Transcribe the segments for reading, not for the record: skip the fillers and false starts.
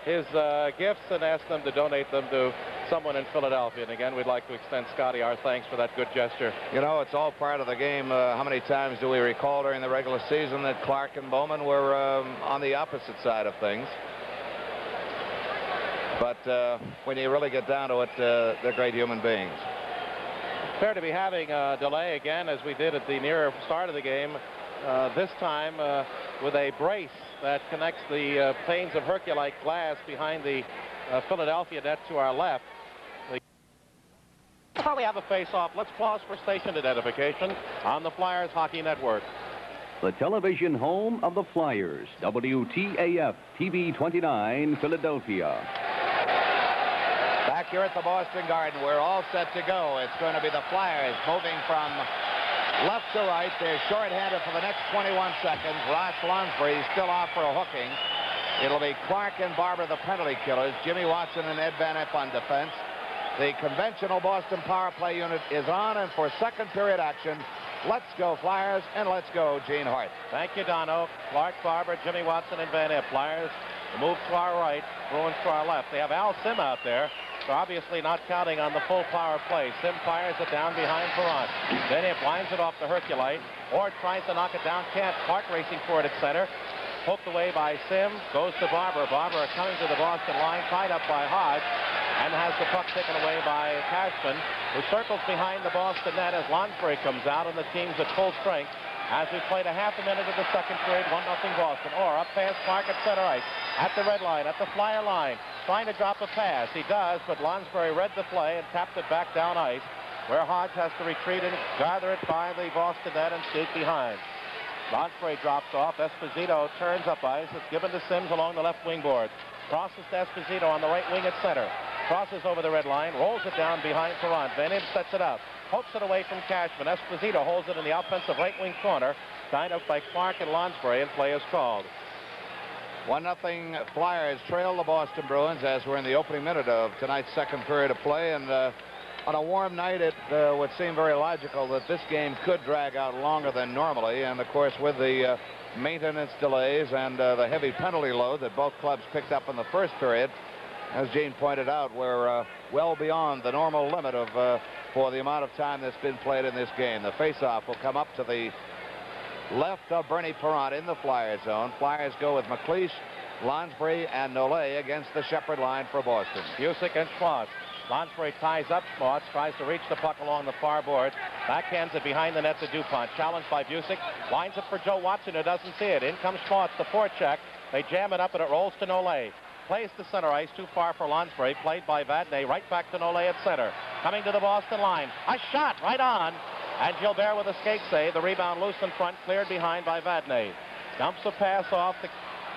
his gifts and asked them to donate them to someone in Philadelphia. And again, we'd like to extend Scotty our thanks for that good gesture. You know, it's all part of the game. How many times do we recall during the regular season that Clark and Bowman were on the opposite side of things? But when you really get down to it, they're great human beings. Fair to be having a delay again, as we did at the nearer start of the game, this time with a brace that connects the panes of Herculite glass behind the Philadelphia net to our left. Before we have a face-off, let's pause for station identification on the Flyers Hockey Network. The television home of the Flyers, WTAF TV 29, Philadelphia. Back here at the Boston Garden, we're all set to go. It's going to be the Flyers moving from left to right. They're short-handed for the next 21 seconds. Ross Lonsbury still off for a hooking. It'll be Clark and Barber, the penalty killers. Jimmy Watson and Ed Van Epp on defense. The conventional Boston power play unit is on, and for second period action, let's go Flyers, and let's go Gene Hart. Thank you, Dono. Clark, Barber, Jimmy Watson, and Van Epp. Flyers move to our right, Bruins to our left. They have Al Sim out there. So obviously not counting on the full power play. Sim fires it down behind Perron. Then it winds it off the Herculite, or tries to knock it down. Can't. Clark racing for it at center. Poked away by Sim. Goes to Barber. Barber coming to the Boston line. Tied up by Hodge. And has the puck taken away by Cashman, who circles behind the Boston net as Lonsbury comes out, and the team's at full strength. As we played a half a minute of the second period, 1-0 Boston. Or up past Clark at center ice. At the red line, at the Flyer line. Trying to drop a pass. He does, but Lonsbury read the play and tapped it back down ice, where Hodge has to retreat and gather it by the Boston net and skate behind. Lonsbury drops off. Esposito turns up ice. It's given to Sims along the left wing board. Crosses to Esposito on the right wing at center. Crosses over the red line. Rolls it down behind Perron. Van Imp sets it up. Pokes it away from Cashman. Esposito holds it in the offensive right wing corner. Tied up by Clark and Lonsbury, and play is called. 1-0 Flyers trail the Boston Bruins as we're in the opening minute of tonight's second period of play. And on a warm night, it would seem very logical that this game could drag out longer than normally. And, of course, with the maintenance delays and the heavy penalty load that both clubs picked up in the first period, as Gene pointed out, we're well beyond the normal limit of for the amount of time that's been played in this game. The faceoff will come up to the left of Bernie Perron in the Flyers zone. Flyers go with McLeish, Lonsbury, and Nollet against the Shepherd line for Boston. Busick and Schmaltz. Lonsbury ties up Schmaltz, tries to reach the puck along the far boards. Backhands it behind the net to DuPont. Challenged by Busick. Winds it for Joe Watson, who doesn't see it. In comes Schmaltz, the forecheck. They jam it up, and it rolls to Nollet. Plays to center ice, too far for Lonsbury. Played by Vadnais, right back to Nollet at center. Coming to the Boston line. A shot right on. And Gilbert with a skate save. The rebound loose in front, cleared behind by Vadnais. Dumps a pass off to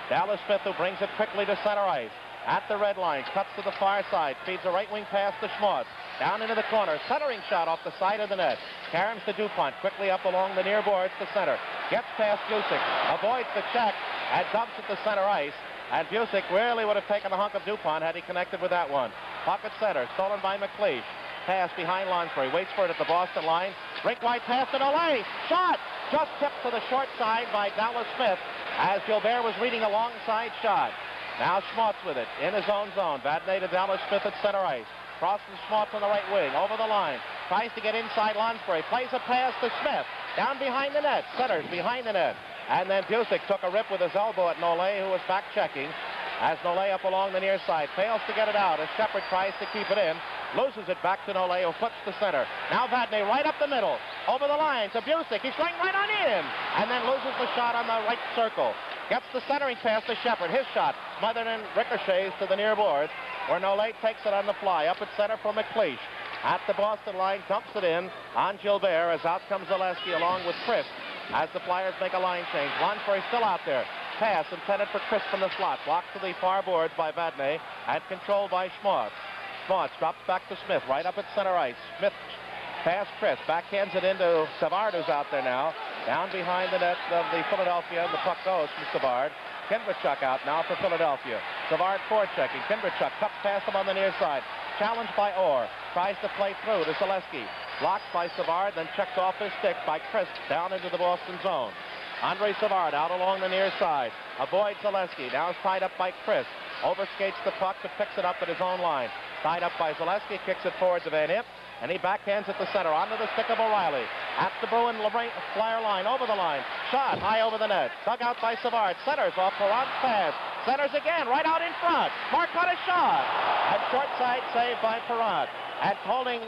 Dallas Smith, who brings it quickly to center ice. At the red line, cuts to the far side, feeds a right wing pass to Schmaltz. Down into the corner, centering shot off the side of the net. Caroms to DuPont, quickly up along the near boards to center. Gets past Busick, avoids the check, and dumps it to center ice. And Busick really would have taken a hunk of DuPont had he connected with that one. Puck at center, stolen by McLeish. Pass behind Lonsbury, waits for it at the Boston line. Rink wide pass to Nollet. Shot! Just tipped to the short side by Dallas Smith as Gilbert was reading a long side shot. Now Schmaltz with it in his own zone. Vadnais to Dallas Smith at center ice. Crosses Schmaltz on the right wing, over the line. Tries to get inside Lonsbury. Plays a pass to Smith. Down behind the net. Centers behind the net. And then Busick took a rip with his elbow at Nollet, who was back checking. As Nollet up along the near side. Fails to get it out as Shepherd tries to keep it in. Loses it back to Nollet, who flips to center. Now Vadnais right up the middle. Over the line to Busick. He's going right on in. And then loses the shot on the right circle. Gets the centering pass to Shepherd. His shot smothered and ricochets to the near boards, where Nollet takes it on the fly. Up at center for McLeish. At the Boston line, dumps it in on Gilbert as out comes Zaleski along with Chris as the Flyers make a line change. Lonsbury still out there. Pass intended for Chris from the slot. Blocked to the far boards by Vadnais and controlled by Schmaltz. Schmaltz drops back to Smith right up at center ice. Smith pass Chris. Backhands it into Savard, who's out there now. Down behind the net of the Philadelphia. The puck goes from Savard. Kindrachuk out now for Philadelphia. Savard forechecking. Kindrachuk cuts past him on the near side. Challenged by Orr. Tries to play through to Zaleski. Blocked by Savard, then checked off his stick by Chris down into the Boston zone. Andre Savard out along the near side. Avoids Zaleski. Now is tied up by Chris. overskates the puck but picks it up at his own line. Tied up by Zaleski, kicks it forward to Van Impe, and he backhands at the center, onto the stick of O'Reilly. At the Bruin Flyer line, over the line. Shot high over the net. Dug out by Savard. Centers off Perrot's pass. Centers again, right out in front. Marcotte a shot. And short side save by Perrot. And holding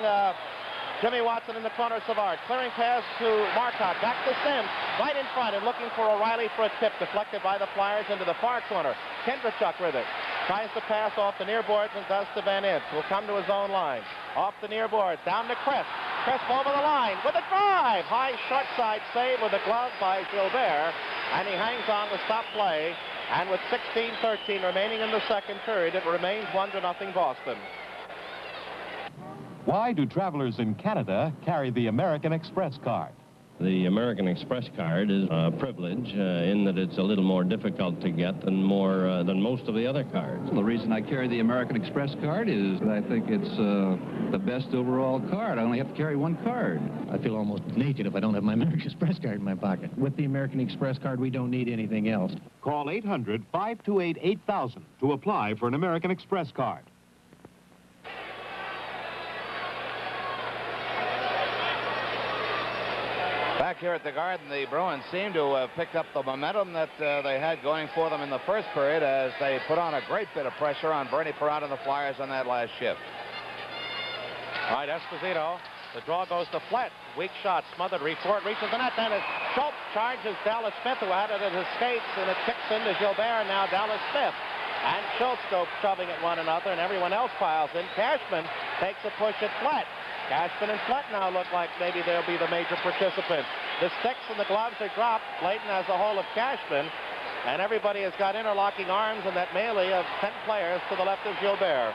Jimmy Watson in the corner of Savard. Clearing pass to Marcotte. Back to Sims. Right in front and looking for O'Reilly for a tip. Deflected by the Flyers into the far corner. Kendrachuk with it. Tries to pass off the near boards and does to Van Impe. Will come to his own line. Off the near boards. Down to Crisp. Crisp over the line with a drive. High short side save with a glove by Gilbert. And he hangs on to stop play. And with 16-13 remaining in the second period, it remains 1-0 Boston. Why do travelers in Canada carry the American Express card? The American Express card is a privilege in that it's a little more difficult to get than most of the other cards. The reason I carry the American Express card is that I think it's the best overall card. I only have to carry one card. I feel almost naked if I don't have my American Express card in my pocket. With the American Express card, we don't need anything else. Call 800-528-8000 to apply for an American Express card. Back here at the Garden, the Bruins seem to have picked up the momentum that they had going for them in the first period as they put on a great bit of pressure on Bernie Perrot and the Flyers on that last shift. All right, Esposito. The draw goes to Flett. Weak shot, smothered, Report reaches the net. Then as Schultz charges Dallas Smith, who had it at his skates, and it kicks into Gilbert, and now Dallas Smith. And Schultz go shoving at one another, and everyone else piles in. Cashman takes a push at Flett. Cashman and Flett now look like maybe they'll be the major participants. The sticks and the gloves are dropped. Clayton has a hold of Cashman, and everybody has got interlocking arms in that melee of 10 players to the left of Gilbert.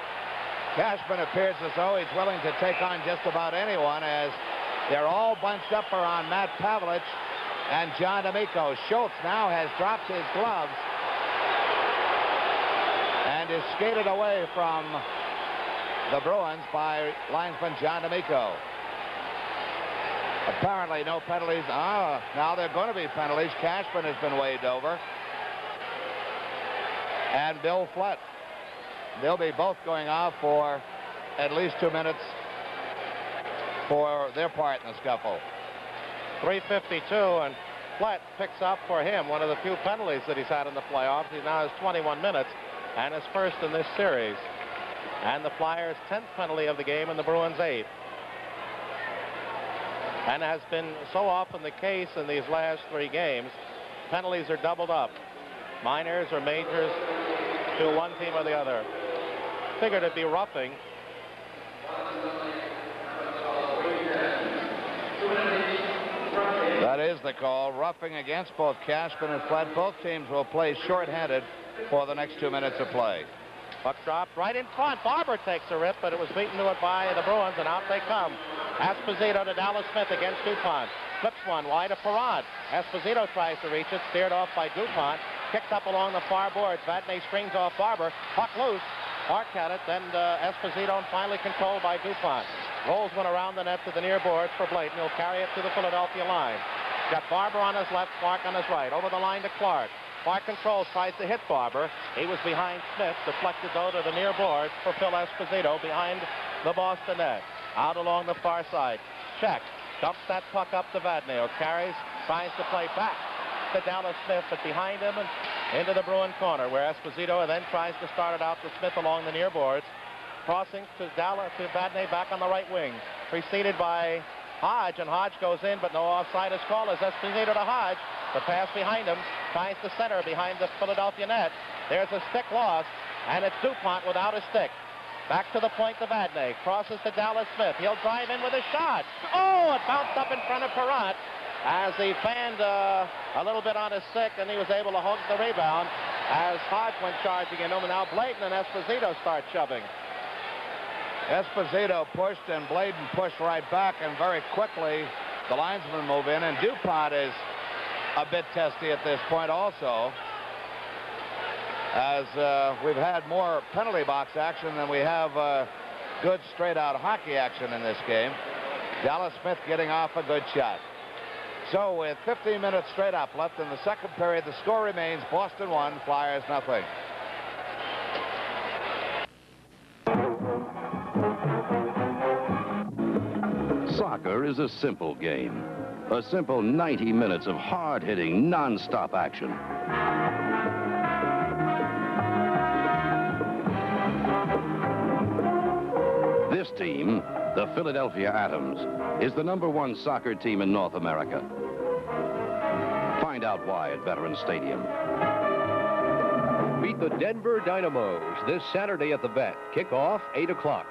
Cashman appears as though he's willing to take on just about anyone as they're all bunched up around Matt Pavlich and John D'Amico. Schultz now has dropped his gloves and is skated away from the Bruins by linesman John D'Amico. Apparently no penalties. Now there are going to be penalties. Cashman has been waved over. And Bill Flett. They'll be both going off for at least 2 minutes for their part in the scuffle. 3:52, and Flett picks up for him one of the few penalties that he's had in the playoffs. He now has 21 minutes and is first in this series. And the Flyers' 10th penalty of the game and the Bruins' 8th. And has been so often the case in these last 3 games, penalties are doubled up. Minors or majors to one team or the other. Figured it'd be roughing. That is the call. Roughing against both Cashman and Flett. Both teams will play shorthanded for the next 2 minutes of play. Puck dropped right in front. Barber takes a rip, but it was beaten to it by the Bruins, and out they come. Esposito to Dallas Smith against DuPont. Flips one wide to Perrot. Esposito tries to reach it, steered off by DuPont. Kicked up along the far boards. Vadnais strings off Barber. Puck loose. Park at it, then Esposito, and finally controlled by DuPont. Rolls one around the net to the near boards for Blayton. He'll carry it to the Philadelphia line. Got Barber on his left, Clark on his right. Over the line to Clark. Clark controls, tries to hit Barber. He was behind Smith, deflected though to the near boards for Phil Esposito behind the Boston net. Out along the far side. Check. Dumps that puck up to Vadnais. Carries, tries to play back to Dallas Smith, but behind him and into the Bruin corner, where Esposito then tries to start it out to Smith along the near boards. Crossing to Vadnais back on the right wing. Preceded by Hodge, and Hodge goes in, but no offside is called as Esposito to Hodge. The pass behind him, tries to center behind the Philadelphia net. There's a stick lost, and it's DuPont without a stick. Back to the point to Vadnais. Crosses to Dallas Smith. He'll drive in with a shot. Oh, it bounced up in front of Perrot as he fanned a little bit on his stick, and he was able to hold the rebound as Hodge went charging into him. And now Blayton and Esposito start shoving. Esposito pushed, and Blayton pushed right back, and very quickly the linesmen move in, and DuPont is a bit testy at this point also, as we've had more penalty box action than we have good straight-out hockey action in this game. Dallas Smith getting off a good shot. So with 15 minutes straight up left in the second period, the score remains Boston 1, Flyers nothing. Soccer is a simple game. A simple 90 minutes of hard-hitting, non-stop action. This team, the Philadelphia Atoms, is the #1 soccer team in North America. Find out why at Veterans Stadium. Meet the Denver Dynamos this Saturday at the Vet. Kickoff 8 o'clock.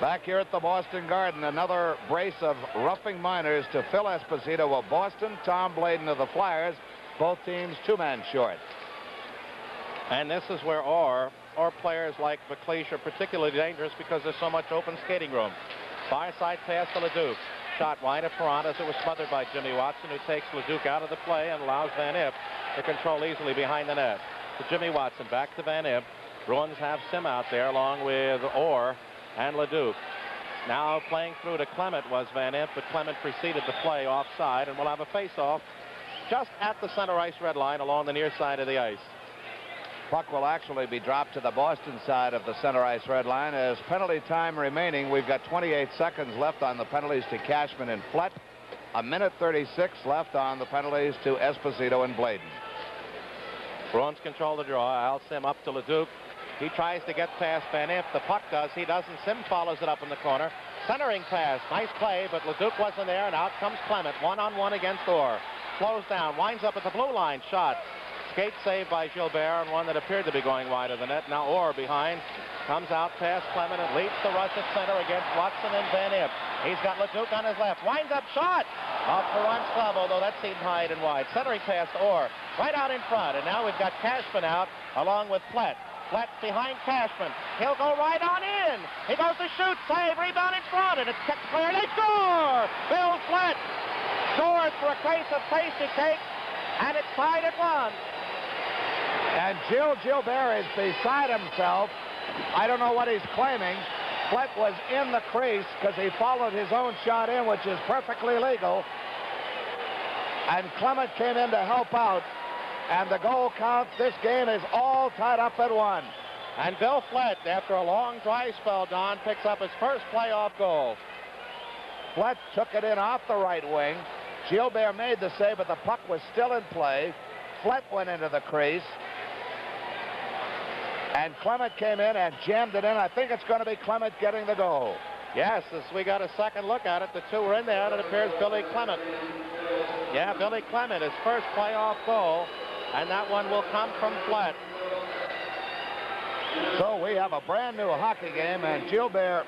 Back here at the Boston Garden, another brace of roughing minors to Phil Esposito of Boston, Tom Bladen of the Flyers. Both teams 2-man short. And this is where or players like McLeish are particularly dangerous because there's so much open skating room. Far side pass to LeDuc. Shot wide of Ferrantes. It was smothered by Jimmy Watson, who takes LeDuc out of the play and allows Van Impe to control easily behind the net. To Jimmy Watson, back to Van Impe. Bruins have Sim out there along with Orr and LeDuc. Now playing through to Clement was Van Impe, but Clement preceded the play offside, and we'll have a face-off just at the center ice red line along the near side of the ice. Puck will actually be dropped to the Boston side of the center ice red line. As penalty time remaining, we've got 28 seconds left on the penalties to Cashman and Flett. 1:36 left on the penalties to Esposito and Bladen. Bruins control the draw. Al Sim up to LeDuc. He tries to get past Van Impe. The puck does. He doesn't. Sim follows it up in the corner. Centering pass. Nice play, but LeDuc wasn't there, and out comes Clement. One-on-one against Orr. Slows down. Winds up at the blue line. Shot. Skate save by Gilbert on one that appeared to be going wide of the net. Now Orr behind. Comes out past Clement and leads the rush at center against Watson and Van Impe. He's got LeDuc on his left. Winds up. Shot. Off Ferrantes' glove, although that seemed high and wide. Centering pass to Orr. Right out in front. And now we've got Cashman out along with Flett. Flett behind Cashman. He'll go right on in. He goes to shoot. Save. Rebound in front. And it's kept clear. They score! Bill Flett scores for a case of tasty cake. And it's tied at 1. And Gilbert is beside himself. I don't know what he's claiming. Flett was in the crease because he followed his own shot in, which is perfectly legal. And Clement came in to help out. And the goal count, this game is all tied up at 1. And Bill Flett, after a long dry spell, Don, picks up his first playoff goal. Flett took it in off the right wing. Gilbert made the save, but the puck was still in play. Flett went into the crease. And Clement came in and jammed it in. I think it's going to be Clement getting the goal. Yes, as we got a second look at it, the two were in there, and it appears Billy Clement. Yeah, Billy Clement, his first playoff goal, and that one will come from Flett. So we have a brand new hockey game, and Gilbert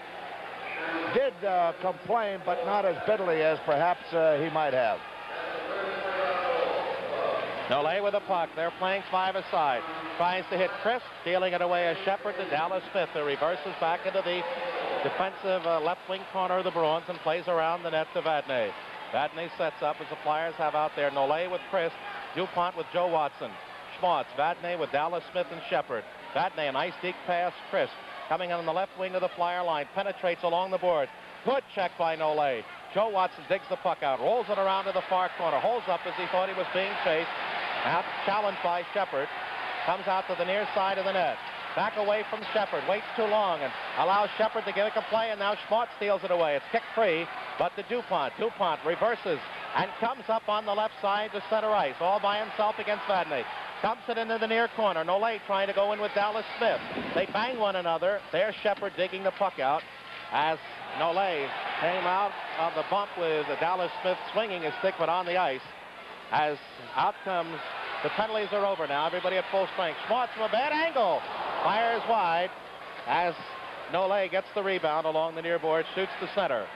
did complain, but not as bitterly as perhaps he might have. Nolé with the puck. They're playing 5-a-side. Tries to hit Chris, stealing it away as Shepard to Dallas Smith, who reverses back into the defensive left wing corner of the Bruins and plays around the net to Vadnais. Vadnais sets up as the Flyers have out there Nolé with Chris, DuPont with Joe Watson, Schmaltz, Vadnais with Dallas Smith and Shepard. Vadnais, a nice deep pass. Chris coming on the left wing of the Flyer line, penetrates along the board. Good check by Nolé. Joe Watson digs the puck out, rolls it around to the far corner, holds up as he thought he was being chased. Now challenged by Shepard. Comes out to the near side of the net. Back away from Shepard. Waits too long and allows Shepard to give it a play, and now Schmaltz steals it away. It's kicked free, but to DuPont. DuPont reverses and comes up on the left side to center ice, all by himself against Vadnais. Dumps it into the near corner. Nolé trying to go in with Dallas Smith. They bang one another. There's Shepard digging the puck out as Nolé came out of the bump with Dallas Smith swinging his stick, but on the ice. As out comes, the penalties are over now. Everybody at full strength. Schmaltz from a bad angle. Fires wide as Nolé gets the rebound along the near board, shoots to center.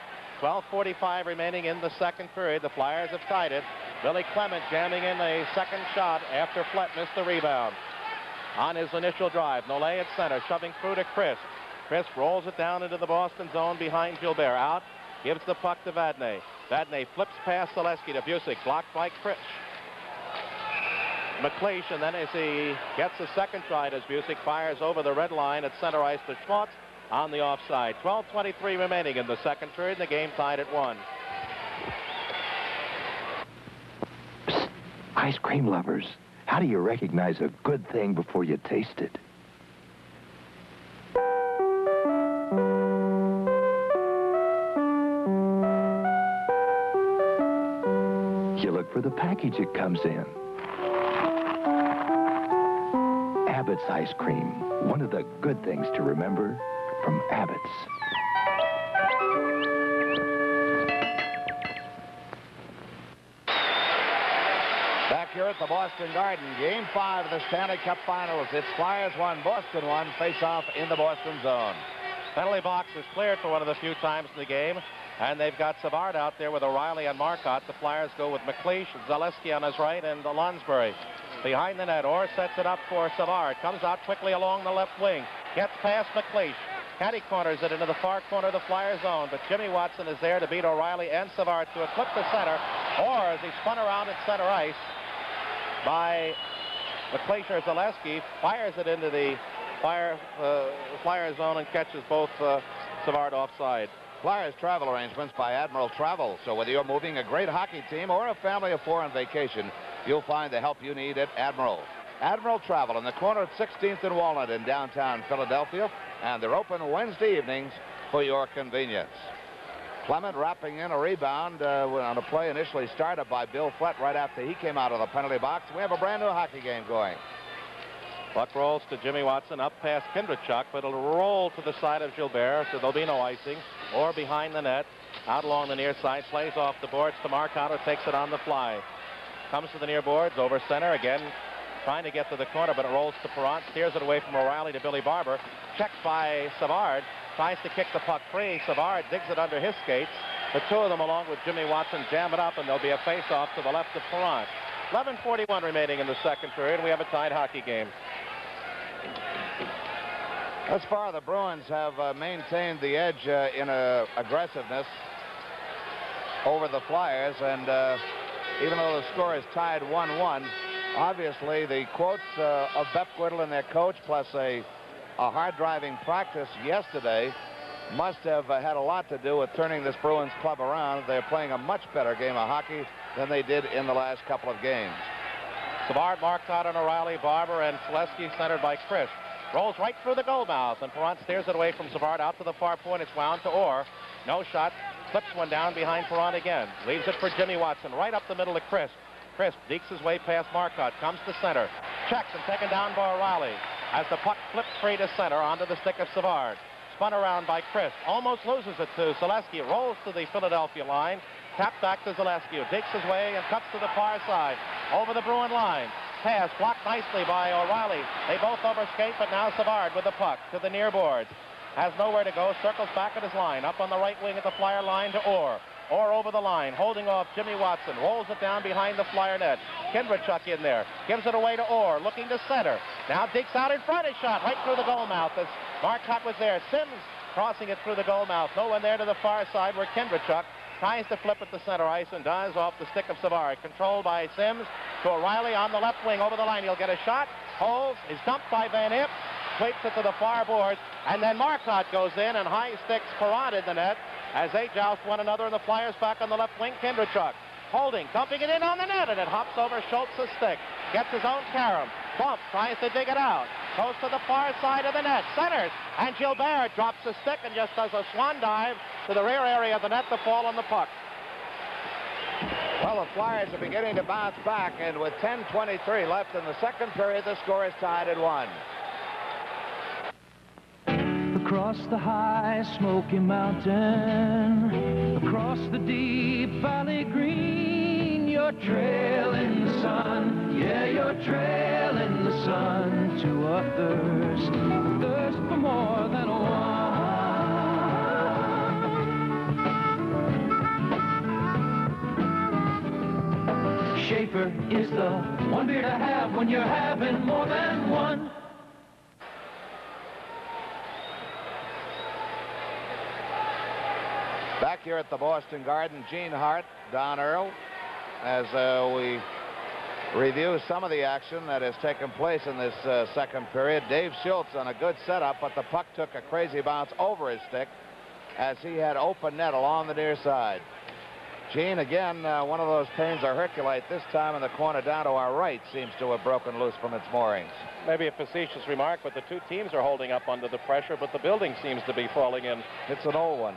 12:45 remaining in the second period. The Flyers have tied it. Billy Clement jamming in a second shot after Flett missed the rebound. On his initial drive, Nolé at center, shoving through to Chris. Chris rolls it down into the Boston zone behind Gilbert. Out, gives the puck to Vadnais. Vadnais flips past Zaleski to Busick, blocked by Chris. McLeish, and then as he gets a second try, as Busick fires over the red line at center ice to Schmaltz on the offside. 12:23 remaining in the second period, and the game tied at 1. Psst, ice cream lovers, how do you recognize a good thing before you taste it? for the package it comes in. Abbott's ice cream, one of the good things to remember from Abbott's. Back here at the Boston Garden, Game 5 of the Stanley Cup Finals. It's Flyers 1, Boston 1, face-off in the Boston zone. Penalty box is cleared for one of the few times in the game, and they've got Savard out there with O'Reilly and Marcotte. The Flyers go with McLeish, Zaleski on his right, and Lonsbury. Behind the net, Orr sets it up for Savard. Comes out quickly along the left wing. Gets past McLeish. Caddy corners it into the far corner of the Flyers zone, but Jimmy Watson is there to beat O'Reilly and Savard to eclipse the center. Orr, as he spun around at center ice by McLeish or Zaleski, fires it into the Flyers zone and catches both Savard offside. Flyers travel arrangements by Admiral Travel. So whether you're moving a great hockey team or a family of 4 on vacation, you'll find the help you need at Admiral. Admiral Travel in the corner at 16th and Walnut in downtown Philadelphia, and they're open Wednesday evenings for your convenience. Clement wrapping in a rebound on a play initially started by Bill Flett right after he came out of the penalty box. We have a brand new hockey game going. Puck rolls to Jimmy Watson up past Kindrachuk, but it'll roll to the side of Gilbert, so there'll be no icing. Or behind the net, out along the near side, plays off the boards to Marcotte, who takes it on the fly. Comes to the near boards, over center again, trying to get to the corner, but it rolls to Perrant, steers it away from O'Reilly to Billy Barber. Checked by Savard, tries to kick the puck free. Savard digs it under his skates. The two of them, along with Jimmy Watson, jam it up, and there'll be a face-off to the left of Perrant. 11:41 remaining in the second period, and we have a tied hockey game. Thus far, the Bruins have maintained the edge in aggressiveness over the Flyers, and even though the score is tied 1-1, obviously the quotes of Bep Whittle and their coach, plus a hard-driving practice yesterday, must have had a lot to do with turning this Bruins club around. They're playing a much better game of hockey than they did in the last couple of games. Savard, Marcotte, and O'Reilly, Barber, and Selesky centered by Chris. Rolls right through the goal mouth, and Perrant steers it away from Savard out to the far point. It's wound to Orr. No shot. Clips one down behind Perrant again. Leaves it for Jimmy Watson right up the middle to Crisp. Crisp dekes his way past Marcotte. Comes to center. Checks and taken down by O'Reilly as the puck flips free to center onto the stick of Savard. Spun around by Crisp. Almost loses it to Selesky. Rolls to the Philadelphia line. Tapped back to Zaleski, who digs his way and cuts to the far side. Over the Bruin line. Pass blocked nicely by O'Reilly. They both overskate, but now Savard with the puck to the near boards. Has nowhere to go. Circles back at his line. Up on the right wing at the Flyer line to Orr. Orr over the line, holding off Jimmy Watson. Rolls it down behind the Flyer net. Kindrachuk in there. Gives it away to Orr, looking to center. Now digs out in front. His shot right through the goal mouth as Marcotte was there. Sims crossing it through the goal mouth. No one there to the far side where Kindrachuk tries to flip at the center ice and dives off the stick of Savard. Controlled by Sims to O'Reilly on the left wing. Over the line, he'll get a shot. Holds, is dumped by Van Imp. Sweeps it to the far boards. And then Marcotte goes in and high sticks Perrant in the net as they joust one another, and the Flyers back on the left wing. Kindrachuk holding, dumping it in on the net, and it hops over Schultz's stick. Gets his own carom. Bump, tries to dig it out. Goes to the far side of the net. Centers, and Gilbert drops the stick and just does a swan dive to the rear area of the net to fall on the puck. Well, the Flyers are beginning to bounce back, and with 10:23 left in the second period, the score is tied at 1. Across the high Smoky Mountain, across the deep valley green, your trail in the sun, yeah, your trail in the sun, to a thirst for more than a one. Schaefer is the one beer to have when you're having more than one. Back here at the Boston Garden, Gene Hart, Don Earl, as we review some of the action that has taken place in this second period. Dave Schultz on a good setup, but the puck took a crazy bounce over his stick as he had open net along the near side. Gene, again, one of those pains of Herculite, this time in the corner down to our right, seems to have broken loose from its moorings. Maybe a facetious remark, but the two teams are holding up under the pressure, but the building seems to be falling in. It's an old one.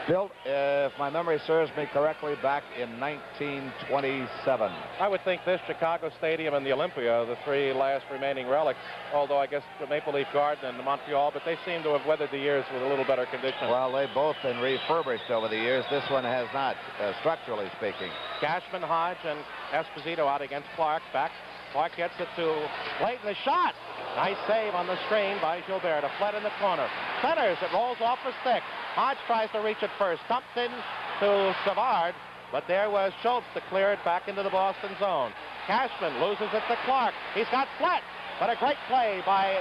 Built, if my memory serves me correctly, back in 1927. I would think this, Chicago Stadium, and the Olympia, the three last remaining relics, although I guess the Maple Leaf Garden and the Montreal, but they seem to have weathered the years with a little better condition. Well, they've both been refurbished over the years. This one has not, structurally speaking. Cashman, Hodge, and Esposito out against Clark. Back. Clark gets it to Clayton. The shot. Nice save on the screen by Gilbert. A flat in the corner. Centers. It rolls off a stick. Hodge tries to reach it first. Dumped in to Savard. But there was Schultz to clear it back into the Boston zone. Cashman loses it to Clark. He's got flat. But a great play by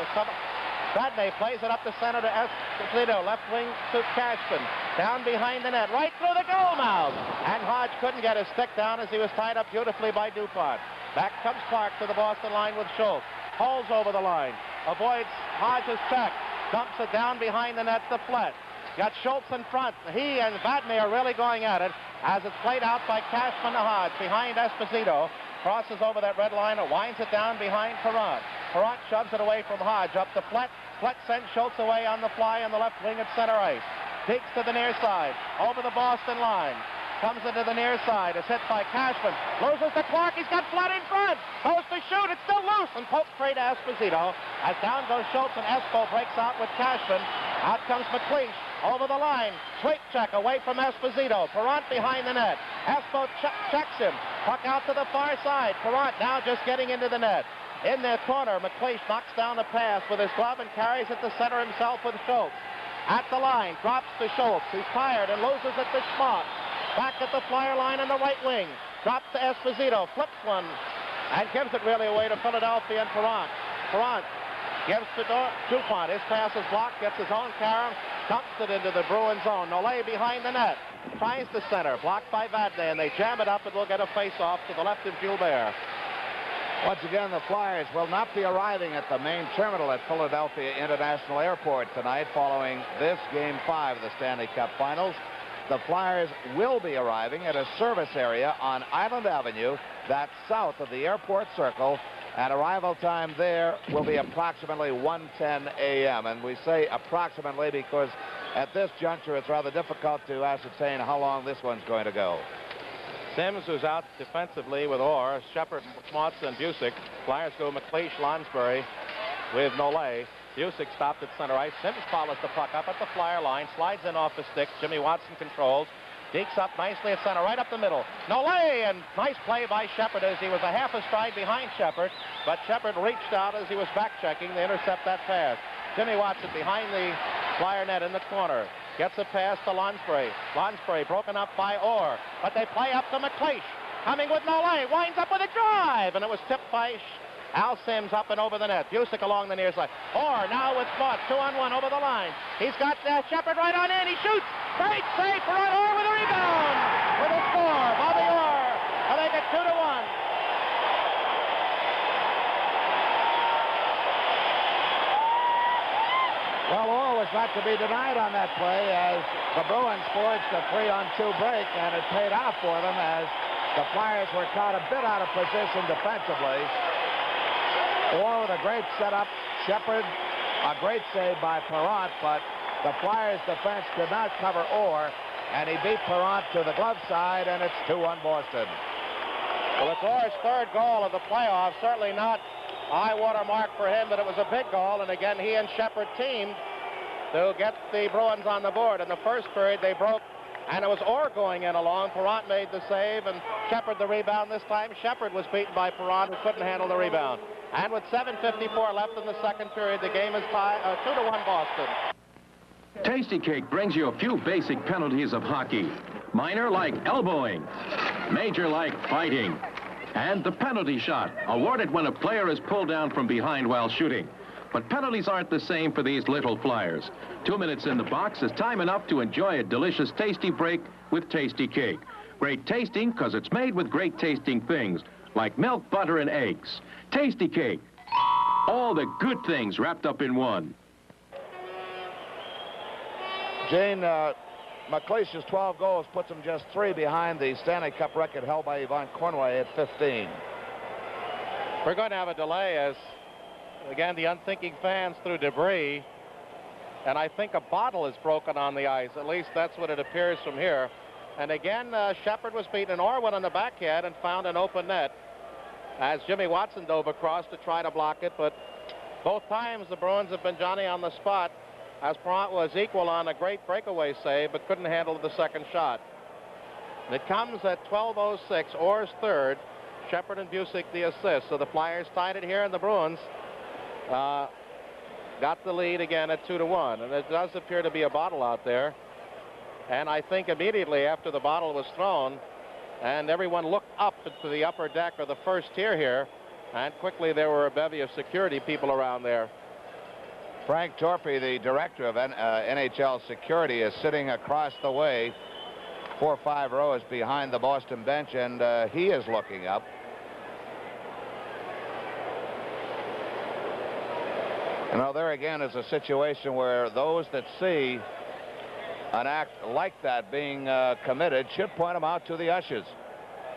Vadnais. Plays it up the center to Esposito. Left wing to Cashman. Down behind the net. Right through the goal mouth. And Hodge couldn't get his stick down as he was tied up beautifully by DuPont. Back comes Clark to the Boston line with Schultz. Holds over the line. Avoids Hodge's check. Dumps it down behind the net to Flett. Got Schultz in front. He and Vadnais are really going at it as it's played out by Cashman to Hodge behind Esposito. Crosses over that red line and winds it down behind Perrant. Perrant shoves it away from Hodge up to Flett. Flett sends Schultz away on the fly on the left wing at center ice. Digs to the near side. Over the Boston line. Comes into the near side. It's hit by Cashman. Loses to Clark. He's got Flett in front. Goes to shoot. It's still loose. And poked straight to Esposito. As down goes Schultz and Espo breaks out with Cashman. Out comes McLeish. Over the line. Sweep check away from Esposito. Perrant behind the net. Espo checks him. Puck out to the far side. Perrant now just getting into the net. In their corner, McLeish knocks down the pass with his glove and carries it to center himself with Schultz. At the line. Drops to Schultz. He's tired and loses it to Schmott. Back at the flyer line on the right wing. Drops to Esposito. Flips one. And gives it really away to Philadelphia and Perrant. Perrant gives to DuPont. His pass is blocked. Gets his own carom. Dumps it into the Bruins zone. Nollet behind the net. Tries to center. Blocked by Vadnais. And they jam it up and will get a face-off to the left of Gilbert. Once again, the Flyers will not be arriving at the main terminal at Philadelphia International Airport tonight following this Game 5 of the Stanley Cup Finals. The Flyers will be arriving at a service area on Island Avenue, that's south of the airport circle, and arrival time there will be approximately 1:10 a.m. And we say approximately because at this juncture it's rather difficult to ascertain how long this one's going to go. Sims, who's out defensively with Orr, Shepard, Schmotz, and Busick. Flyers go McLeish, Lonsbury with Nollet. Busick stopped at center ice. Sims follows the puck up at the Flyer line, slides in off the stick. Jimmy Watson controls. Dekes up nicely at center, right up the middle. Nollet, and nice play by Shepard as he was a half a stride behind Shepard, but Shepard reached out as he was back-checking to intercept that pass. Jimmy Watson behind the Flyer net in the corner. Gets a pass to Lonsbury. Lonsbury broken up by Orr, but they play up to McLeish. Coming with Nollet, winds up with a drive, and it was tipped by Al Sims up and over the net. Busick along the near side. Orr now with Schmott, 2-on-1 over the line. He's got Shepard right on in. He shoots. Great save for Orr with a rebound. With a score, Bobby Orr. And they get 2-1. Well, Orr was not to be denied on that play as the Bruins forged a 3-on-2 break, and it paid off for them as the Flyers were caught a bit out of position defensively. Orr with a great setup. Shepard, a great save by Perrant, but the Flyers defense could not cover Orr, and he beat Perrant to the glove side, and it's 2-1 Boston. Well, it's Orr's third goal of the playoffs. Certainly not a high water mark for him, but it was a big goal, and again, he and Shepard teamed to get the Bruins on the board. In the first period, they broke, and it was Orr going in along. Perrant made the save, and Shepard the rebound this time. Shepard was beaten by Perrant, who couldn't handle the rebound. And with 7:54 left in the second period, the game is tied 2-1 Boston. Tasty Cake brings you a few basic penalties of hockey. Minor like elbowing, major like fighting, and the penalty shot, awarded when a player is pulled down from behind while shooting. But penalties aren't the same for these little Flyers. 2 minutes in the box is time enough to enjoy a delicious tasty break with Tasty Cake. Great tasting because it's made with great tasting things like milk, butter, and eggs. Tasty Cake. All the good things wrapped up in one. Gene, McLeish's 12 goals puts him just 3 behind the Stanley Cup record held by Yvonne Cornway at 15. We're going to have a delay as, again, the unthinking fans threw debris And I think a bottle is broken on the ice. At least that's what it appears from here. And again, Shepard was beaten, and Orr went on the backhand and found an open net as Jimmy Watson dove across to try to block it. But both times the Bruins have been Johnny on the spot, as Perrant was equal on a great breakaway save, but couldn't handle the second shot. And it comes at 12:06, Orr's third, Shepard and Busick the assist. So the Flyers tied it here, and the Bruins got the lead again at 2-1. And it does appear to be a bottle out there. And I think immediately after the bottle was thrown, and everyone looked up into the upper deck or the first tier here, and quickly there were a bevy of security people around there. Frank Torpy, the director of NHL security, is sitting across the way 4 or 5 rows behind the Boston bench, and he is looking up. You know, there again is a situation where those that see an act like that being committed should point them out to the ushers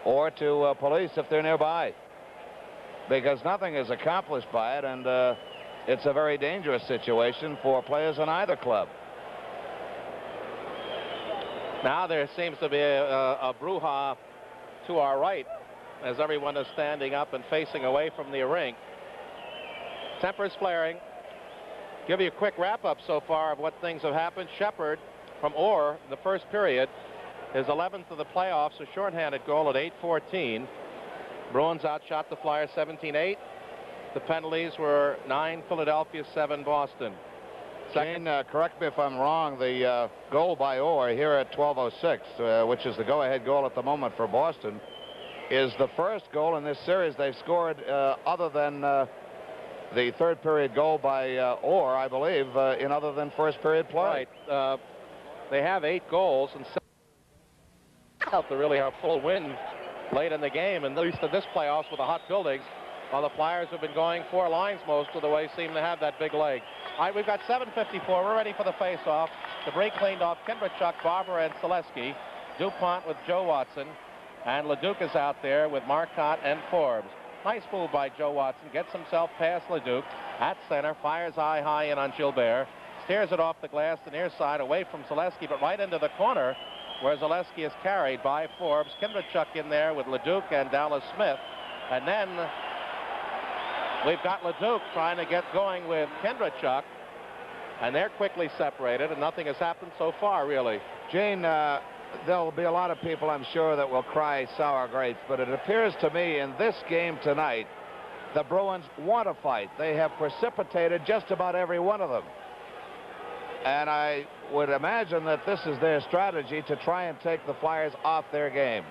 or to police if they're nearby, because nothing is accomplished by it, and it's a very dangerous situation for players in either club. Now there seems to be a brouhaha to our right as everyone is standing up and facing away from the rink. Tempers flaring. Give you a quick wrap-up so far of what things have happened. Shepard from Orr in the first period, his 11th of the playoffs, a shorthanded goal at 8:14. Bruins outshot the Flyers 17-8. The penalties were 9 Philadelphia, 7 Boston. Second, correct me if I'm wrong, the goal by Orr here at 12:06, which is the go-ahead goal at the moment for Boston, is the first goal in this series they've scored other than the third period goal by Orr, I believe, in other than first period play. Right. They have 8 goals and out to really have full wind late in the game, and at least in this playoffs with the hot buildings, while the Flyers have been going 4 lines most of the way, seem to have that big leg. All right, we've got 7:54. We're ready for the face-off. The break cleaned off Kindrachuk, Barber, and Selesky. DuPont with Joe Watson. And Leduc is out there with Marcotte and Forbes. Nice move by Joe Watson. Gets himself past Leduc at center. Fires high in on Gilbert. Steers it off the glass to near side away from Selesky, but right into the corner where Selesky is carried by Forbes. Kindrachuk in there with Leduc and Dallas Smith. And then we've got Leduc trying to get going with Kindrachuk, and they're quickly separated, and nothing has happened so far, really. Gene, there'll be a lot of people, I'm sure, that will cry sour grapes, but it appears to me in this game tonight, the Bruins want to fight. They have precipitated just about every one of them. And I would imagine that this is their strategy to try and take the Flyers off their game.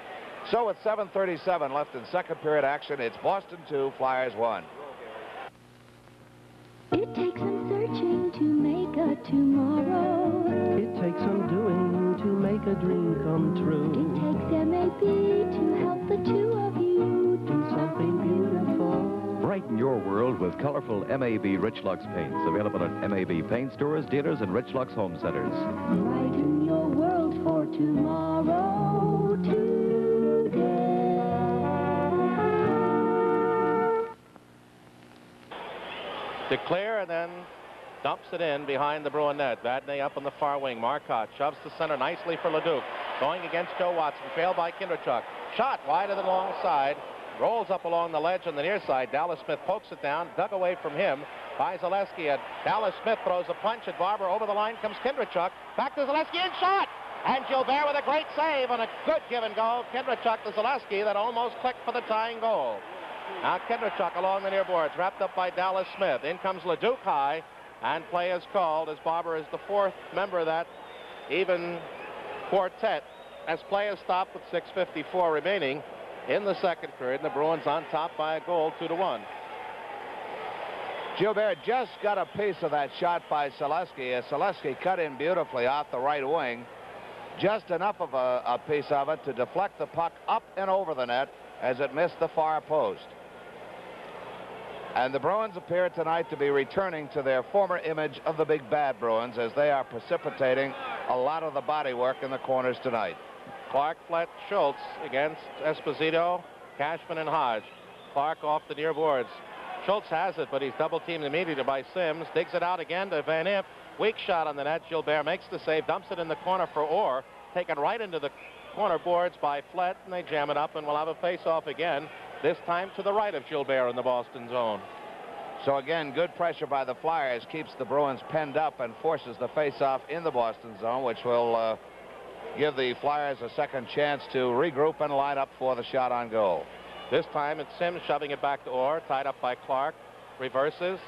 So with 7:37 left in second period action, it's Boston 2, Flyers 1. It takes some searching to make a tomorrow. It takes some doing to make a dream come true. It takes MAB to help the two of you do something beautiful. Brighten your world with colorful MAB Richlux paints, available at MAB paint stores, dealers, and Richlux home centers. Brighten your world for tomorrow today. Declare and then dumps it in behind the Bruin net. Vadnais up on the far wing. Marcotte shoves to center nicely for Leduc. Going against Joe Watson. Failed by Kindrachuk. Shot wide of the long side. Rolls up along the ledge on the near side. Dallas Smith pokes it down. Dug away from him by Selesky. And Dallas Smith throws a punch at Barber. Over the line comes Kindrachuk. Back to Selesky and shot. And Gilbert with a great save on a good give and go. Kindrachuk to Selesky that almost clicked for the tying goal. Now Kindrachuk along the near boards, wrapped up by Dallas Smith. In comes Leduc high, and play is called as Barber is the 4th member of that even quartet as play is stopped with 6:54 remaining in the second period. The Bruins on top by a goal, 2-1. Gilbert just got a piece of that shot by Selesky as Selesky cut in beautifully off the right wing. Just enough of a piece of it to deflect the puck up and over the net as it missed the far post. And the Bruins appear tonight to be returning to their former image of the big bad Bruins as they are precipitating a lot of the body work in the corners tonight. Clark, Flett, Schultz against Esposito, Cashman, and Hodge. Clark off the near boards. Schultz has it, but he's double-teamed immediately by Sims. Digs it out again to Van Imp. Weak shot on the net. Gilbert makes the save, dumps it in the corner for Orr. Taken right into the corner boards by Flett, and they jam it up, and we'll have a face-off again, this time to the right of Gilbert in the Boston zone. So again, good pressure by the Flyers keeps the Bruins penned up and forces the face-off in the Boston zone, which will give the Flyers a second chance to regroup and line up for the shot on goal. This time it's Sims shoving it back to Orr, tied up by Clark, reverses,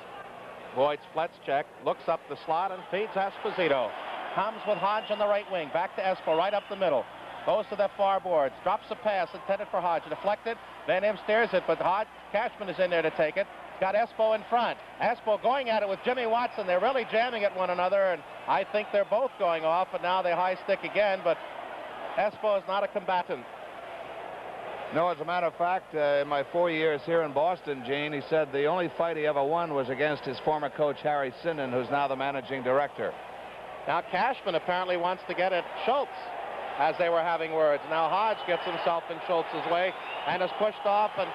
voids Flett's check, looks up the slot and feeds Esposito. Comes with Hodge on the right wing, back to Espo, right up the middle. Goes to the far boards, drops a pass intended for Hodge, deflected. Van Imp steers it, but Hodge, Cashman is in there to take it. Got Espo in front. Espo going at it with Jimmy Watson. They're really jamming at one another, and I think they're both going off, and now they high stick again, but Espo is not a combatant. No, as a matter of fact, in my 4 years here in Boston, Gene, he said the only fight he ever won was against his former coach, Harry Sinnen, who's now the managing director. Now Cashman apparently wants to get at Schultz as they were having words. Now Hodge gets himself in Schultz's way and is pushed off, and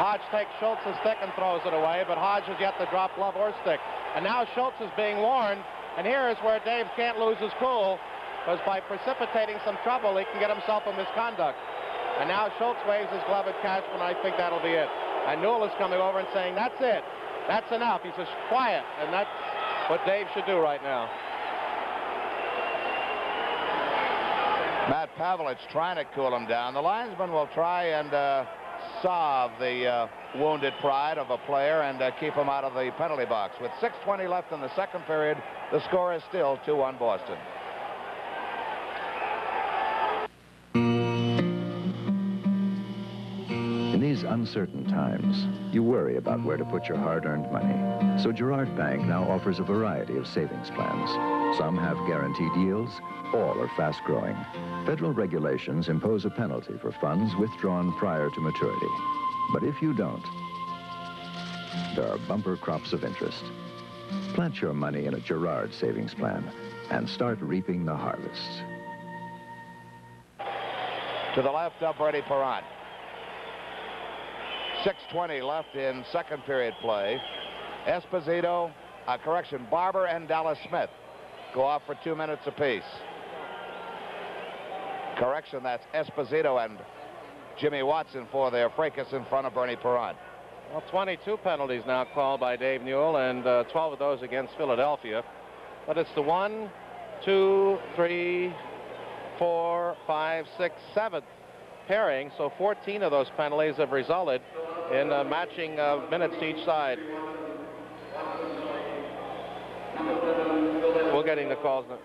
Hodge takes Schultz's stick and throws it away, but Hodge has yet to drop glove or stick. And now Schultz is being warned, and here is where Dave can't lose his cool, because by precipitating some trouble, he can get himself a misconduct. And now Schultz waves his glove at Cashman. I think that'll be it. And Newell is coming over and saying, that's it. That's enough. He says, quiet. And that's what Dave should do right now. Matt Pavlich trying to cool him down. The linesman will try and salve the wounded pride of a player and keep him out of the penalty box. With 6:20 left in the second period, the score is still 2-1 Boston. In these uncertain times, you worry about where to put your hard-earned money. So Girard Bank now offers a variety of savings plans. Some have guaranteed yields, all are fast-growing. Federal regulations impose a penalty for funds withdrawn prior to maturity. But if you don't, there are bumper crops of interest. Plant your money in a Girard savings plan and start reaping the harvest. To the left of Bernie Perrant. 6:20 left in second period play. Esposito, Barber and Dallas Smith go off for 2 minutes apiece. Correction, that's Esposito and Jimmy Watson for their fracas in front of Bernie Perrant. Well, 22 penalties now called by Dave Newell, and 12 of those against Philadelphia. But it's the 1, 2, 3, 4, 5, 6, 7th pairing, so 14 of those penalties have resulted in matching minutes to each side. We're getting the calls now.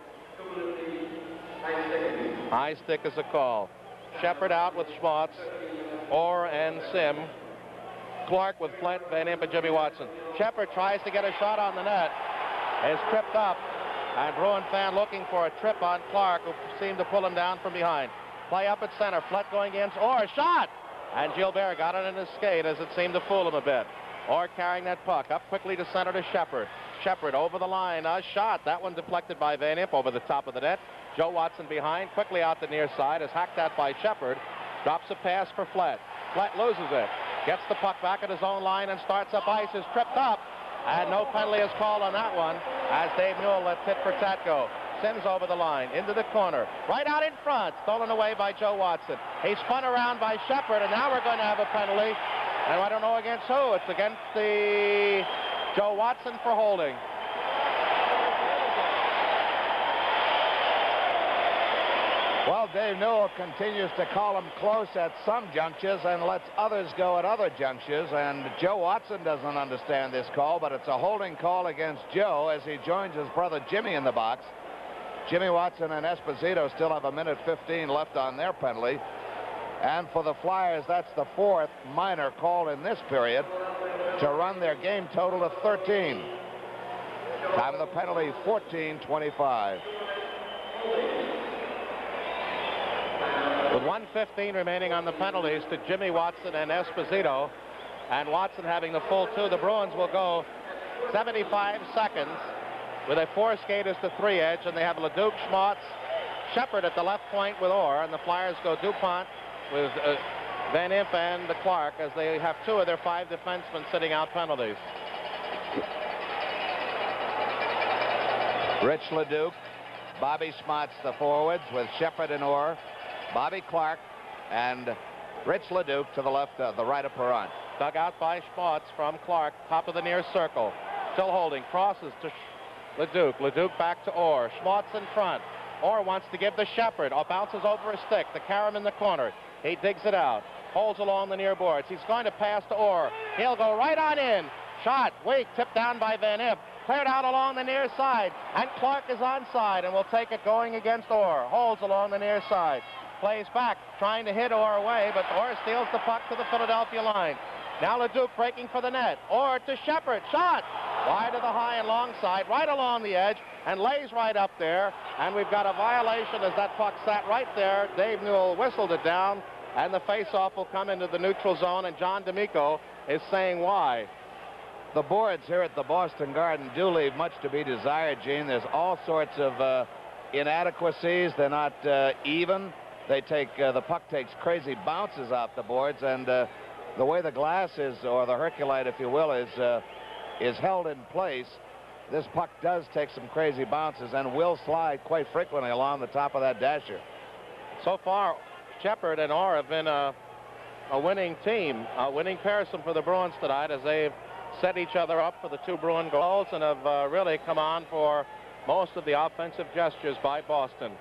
High stick is a call. Shepard out with Schmaltz, Orr and Sim. Clark with Flint, Van Imp and Jimmy Watson. Shepard tries to get a shot on the net. Is tripped up, and Bruin fan looking for a trip on Clark, who seemed to pull him down from behind. Play up at center. Flett going against Orr. Shot! And Gilbert got it in his skate as it seemed to fool him a bit. Orr carrying that puck up quickly to center to Shepard. Shepard over the line. A shot. That one deflected by Van Imp over the top of the net. Joe Watson behind. Quickly out the near side. Is hacked at by Shepard. Drops a pass for Flett. Flett loses it. Gets the puck back at his own line and starts up ice. Is tripped up. And no penalty is called on that one as Dave Newell lets tit for tat go. Sims over the line, into the corner, right out in front, stolen away by Joe Watson. He's spun around by Shepard, and now we're going to have a penalty. And I don't know against who. It's against the Joe Watson for holding. Well, Dave Newell continues to call him close at some junctures and lets others go at other junctures. And Joe Watson doesn't understand this call, but it's a holding call against Joe as he joins his brother Jimmy in the box. Jimmy Watson and Esposito still have 1:15 left on their penalty. And for the Flyers, that's the 4th minor call in this period to run their game total to 13. Time of the penalty, 14:25. With 1:15 remaining on the penalties to Jimmy Watson and Esposito, and Watson having the full 2, the Bruins will go 75 seconds with a 4 skaters to 3 edge, and they have Leduc, Schmaltz, Shepard at the left point with Orr, and the Flyers go DuPont with Van Impe and Clark, as they have 2 of their 5 defensemen sitting out penalties. Rich LeDuc, Bobby Schmatz, the forwards, with Shepard and Orr, Bobby Clark, and Rich LeDuc to the left, the right of Perron. Dug out by Schmatz from Clark, top of the near circle. Still holding, crosses to LeDuc. LeDuc back to Orr. Schmatz in front. Orr wants to give to Shepard. Bounces over a stick to Karam in the corner. He digs it out. Holds along the near boards. He's going to pass to Orr. He'll go right on in. Shot, weak, tipped down by Van Impe. Cleared out along the near side. And Clark is onside and will take it going against Orr. Holds along the near side. Plays back, trying to hit Orr away, but Orr steals the puck to the Philadelphia line. Now LeDuc breaking for the net. Orr to Shepard. Shot! Wide of the high and long side, right along the edge, and lays right up there. And we've got a violation as that puck sat right there. Dave Newell whistled it down, and the face-off will come into the neutral zone, and John D'Amico is saying why. The boards here at the Boston Garden do leave much to be desired, Gene. There's all sorts of inadequacies. They're not even. They take the puck takes crazy bounces off the boards, and the way the glass is, or the Herculite, if you will, is held in place, this puck does take some crazy bounces and will slide quite frequently along the top of that dasher. So far, Shepard and Orr have been a winning team, a winning pairsome for the Bruins tonight, as they've set each other up for the 2 Bruin goals and have really come on for most of the offensive gestures by Boston.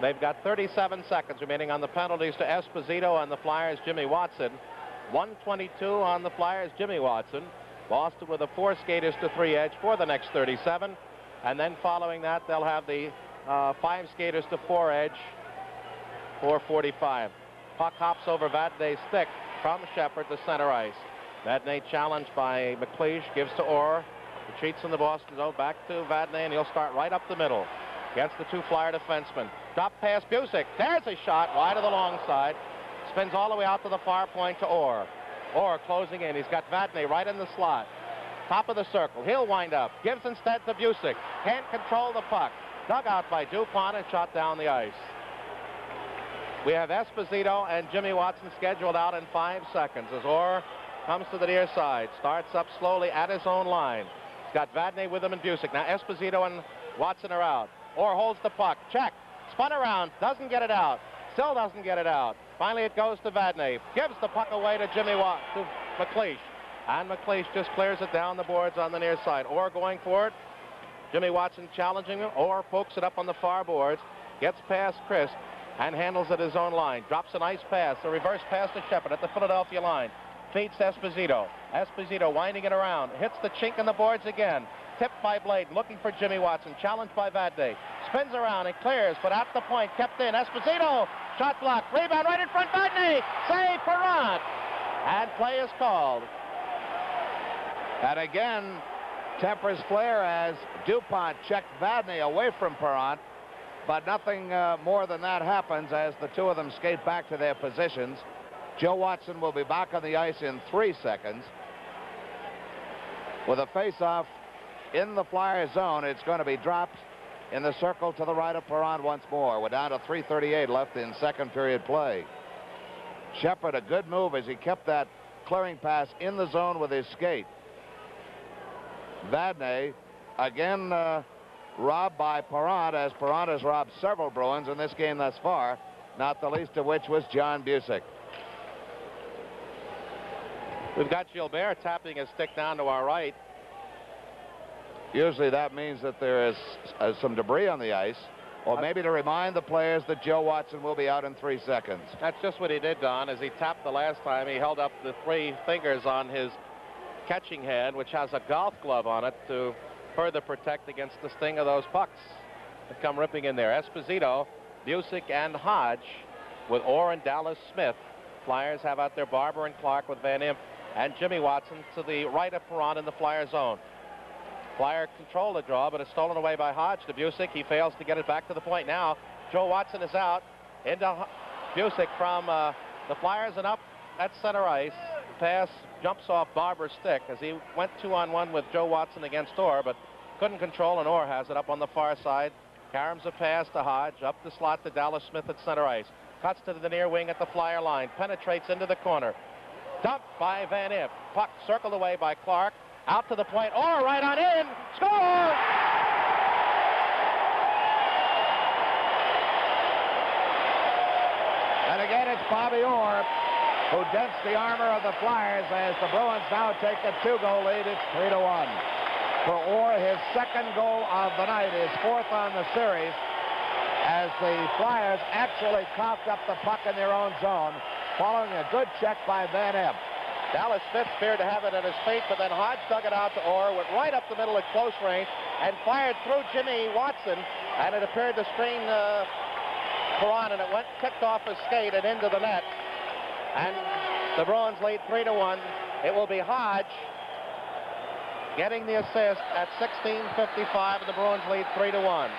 They've got 37 seconds remaining on the penalties to Esposito and the Flyers' Jimmy Watson. 1:22 on the Flyers' Jimmy Watson. Boston with a 4 skaters to 3 edge for the next 37. And then following that, they'll have the 5 skaters to 4 edge for 45. Puck hops over Vadnais' stick from Shepard to center ice. Vadnais challenged by McLeish, gives to Orr. Retreats in the Boston zone, back to Vadnais, and he'll start right up the middle against the 2 Flyer defensemen. Drop pass, Busick. There's a shot wide of the long side. Spins all the way out to the far point to Orr. Orr closing in. He's got Vadnais right in the slot. Top of the circle. He'll wind up. Gives instead to Busick. Can't control the puck. Dug out by DuPont and shot down the ice. We have Esposito and Jimmy Watson scheduled out in 5 seconds as Orr comes to the near side. Starts up slowly at his own line. He's got Vadnais with him and Busick. Now Esposito and Watson are out. Orr holds the puck. Check. Spun around. Doesn't get it out. Still doesn't get it out. Finally, it goes to Vadnais. Gives the puck away to to McLeish. And McLeish just clears it down the boards on the near side. Orr going for it. Jimmy Watson challenging him. Orr pokes it up on the far boards. Gets past Chris and handles at his own line. Drops a nice pass. A reverse pass to Shepard at the Philadelphia line. Feeds Esposito. Esposito winding it around. Hits the chink in the boards again. Tipped by Bladen. Looking for Jimmy Watson. Challenged by Vadnais. Spins around and clears, but at the point kept in. Esposito. Shot blocked. Rebound right in front. Vadnais. Save Perron. And play is called. And again, tempers flare as DuPont checked Vadnais away from Perron. But nothing more than that happens as the 2 of them skate back to their positions. Joe Watson will be back on the ice in 3 seconds. With a face-off in the Flyer zone, it's going to be dropped in the circle to the right of Perron once more. We're down to 3:38 left in second period play. Shepard, a good move as he kept that clearing pass in the zone with his skate. Vadnais, again robbed by Perron, as Perron has robbed several Bruins in this game thus far, not the least of which was John Busick. We've got Gilbert tapping his stick down to our right. Usually that means that there is some debris on the ice, or maybe to remind the players that Joe Watson will be out in 3 seconds. That's just what he did, Don. As he tapped the last time, he held up the 3 fingers on his catching hand, which has a golf glove on it to further protect against the sting of those pucks that come ripping in there. Esposito, Busick, and Hodge with Orr and Dallas Smith. Flyers have out there Barber and Clark with Van Impe and Jimmy Watson to the right of Perron in the Flyer zone. Flyer controlled the draw, but it's stolen away by Hodge to Busick. He fails to get it back to the point. Now Joe Watson is out into Busick from the Flyers and up at center ice. The pass jumps off Barber's stick as he went 2-on-1 with Joe Watson against Orr, but couldn't control, and Orr has it up on the far side. Karam's a pass to Hodge, up the slot to Dallas Smith at center ice. Cuts to the near wing at the Flyer line. Penetrates into the corner. Dumped by Van Impe. Puck circled away by Clark. Out to the point. Orr right on in. Score! And again, it's Bobby Orr who dents the armor of the Flyers as the Bruins now take a 2-goal lead. It's 3-1. For Orr, his second goal of the night, his fourth on the series, as the Flyers actually coughed up the puck in their own zone, following a good check by Van Impe. Dallas Smith feared to have it at his feet, but then Hodge dug it out to Orr, went right up the middle at close range, and fired through Jimmy Watson, and it appeared to strain Perron, and it went kicked off his skate and into the net. And the Bruins lead 3-1. It will be Hodge getting the assist at 16:55, and the Bruins lead 3-1.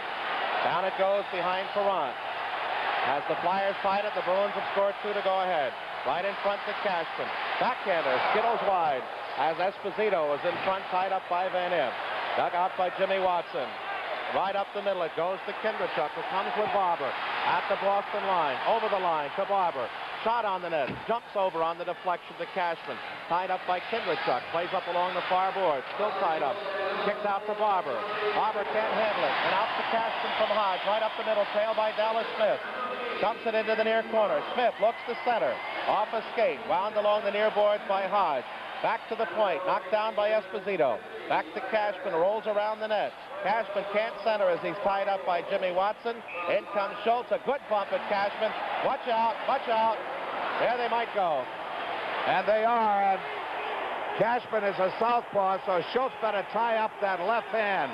Down it goes behind Perron. As the Flyers tied it, the Bruins have scored 2 to go ahead. Right in front to Cashman. Backhander skittles wide as Esposito is in front, tied up by Van Impe. Dug out by Jimmy Watson. Right up the middle it goes to Kindrachuk, who comes with Barber at the Boston line. Over the line to Barber. Shot on the net. Jumps over on the deflection to Cashman. Tied up by Kindrachuk. Plays up along the far board. Still tied up. Kicked out to Barber. Barber can't handle it. And out to Cashman from Hodge. Right up the middle. Tailed by Dallas Smith. Dumps it into the near corner. Smith looks to center. Off a skate. Wound along the near boards by Hodge. Back to the point. Knocked down by Esposito. Back to Cashman. Rolls around the net. Cashman can't center as he's tied up by Jimmy Watson. In comes Schultz. A good bump at Cashman. Watch out. Watch out. There they might go. And they are. And Cashman is a southpaw, so Schultz better tie up that left hand.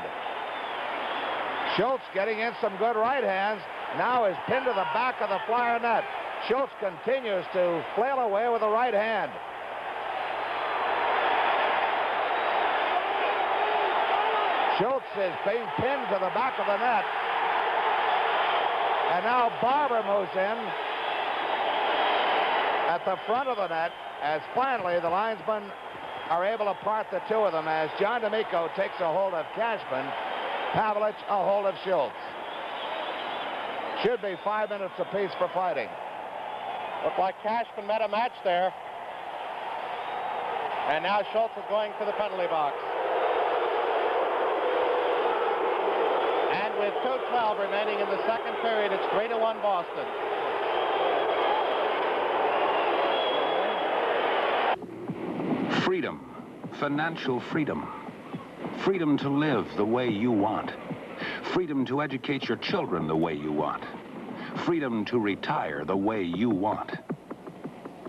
Schultz getting in some good right hands. Now is pinned to the back of the Flyer net. Schultz continues to flail away with the right hand. Schultz is being pinned to the back of the net. And now Barber moves in at the front of the net as finally the linesmen are able to part the two of them as John D'Amico takes a hold of Cashman, Pavlich a hold of Schultz. Should be 5 minutes apiece for fighting. Looked like Cashman met a match there. And now Schultz is going to the penalty box. And with 2:12 remaining in the second period, it's 3-1 Boston. Freedom, financial freedom. Freedom to live the way you want. Freedom to educate your children the way you want. Freedom to retire the way you want.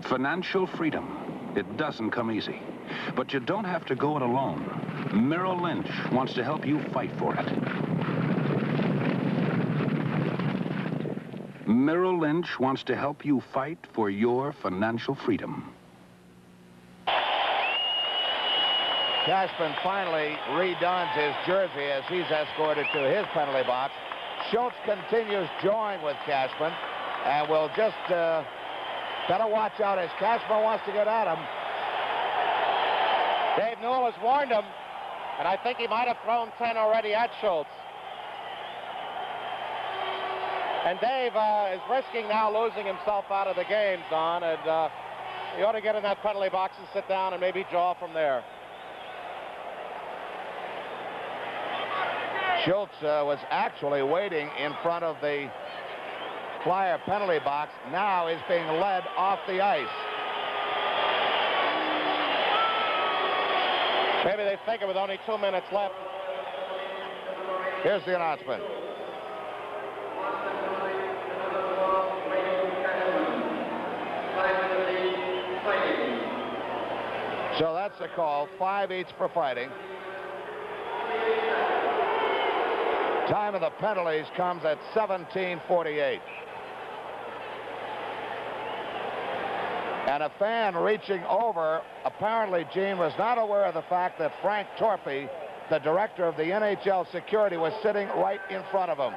Financial freedom. It doesn't come easy. But you don't have to go it alone. Merrill Lynch wants to help you fight for it. Merrill Lynch wants to help you fight for your financial freedom. Cashman finally redons his jersey as he's escorted to his penalty box. Schultz continues joying with Cashman, and will just better watch out as Cashman wants to get at him. Dave Newell has warned him, and I think he might have thrown 10 already at Schultz. And Dave is risking now losing himself out of the game, Don, and he ought to get in that penalty box and sit down and maybe draw from there. Schultz was actually waiting in front of the Flyer penalty box. Now is being led off the ice. Maybe they think it with only 2 minutes left. Here's the announcement. So that's the call. 5 each for fighting. Time of the penalties comes at 17:48. And a fan reaching over, apparently, Gene, was not aware of the fact that Frank Torpy, the director of the NHL security, was sitting right in front of him.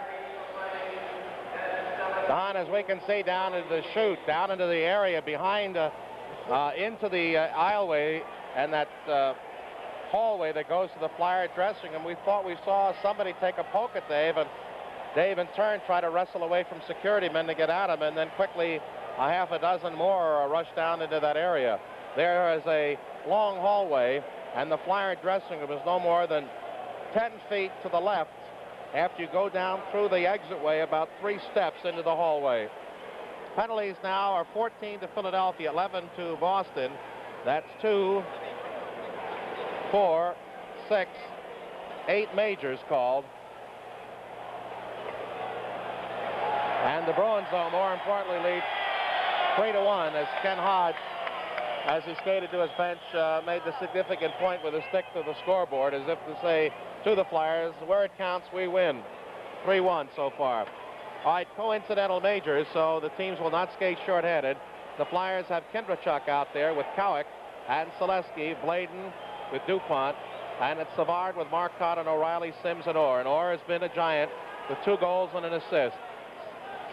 Don, as we can see down into the chute, down into the area behind, into the aisleway and that hallway that goes to the Flyer dressing room, we thought we saw somebody take a poke at Dave, and Dave in turn tried to wrestle away from security men to get at him, and then quickly a half a dozen more rushed down into that area. There is a long hallway, and the Flyer dressing room is no more than 10 feet to the left after you go down through the exitway about 3 steps into the hallway. Penalties now are 14 to Philadelphia, 11 to Boston. That's 2, 4, 6, 8 majors called. And the Bruins, though, more importantly, lead 3-1 as Ken Hodge, as he skated to his bench, made the significant point with his stick to the scoreboard, as if to say to the Flyers, where it counts, we win. 3-1 so far. All right, coincidental majors, so the teams will not skate short-handed. The Flyers have Kindrachuk out there with Cowick and Selesky, Bladen with DuPont, and it's Savard with Marcotte and O'Reilly, Sims, and Orr. And Orr has been a giant with 2 goals and an assist.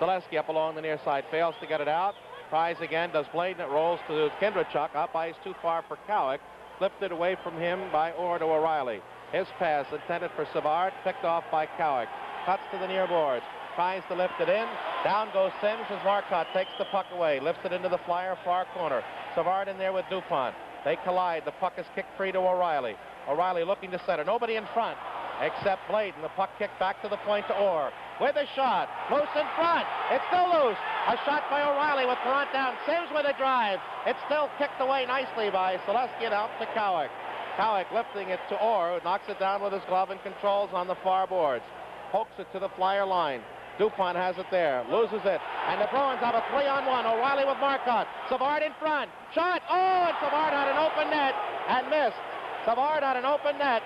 Selesky up along the near side, fails to get it out. Tries again, does Bladen. It rolls to Kindrachuk. Up ice too far for Cowick. Lifted away from him by Orr to O'Reilly. His pass intended for Savard, picked off by Cowick. Cuts to the near boards. Tries to lift it in. Down goes Sims as Marcotte takes the puck away. Lifts it into the Flyer far corner. Savard in there with DuPont. They collide. The puck is kicked free to O'Reilly. O'Reilly looking to center. Nobody in front except Bladen. The puck kicked back to the point to Orr. With a shot. Loose in front. It's still loose. A shot by O'Reilly with Perrant down. Sims with a drive. It's still kicked away nicely by Selesky and out to Cowick. Cowick lifting it to Orr, who knocks it down with his glove and controls on the far boards. Pokes it to the Flyer line. DuPont has it there. Loses it. And the Bruins have a 3-on-1. O'Reilly with Marcotte. Savard in front. Shot. Oh, and Savard had an open net and missed. Savard had an open net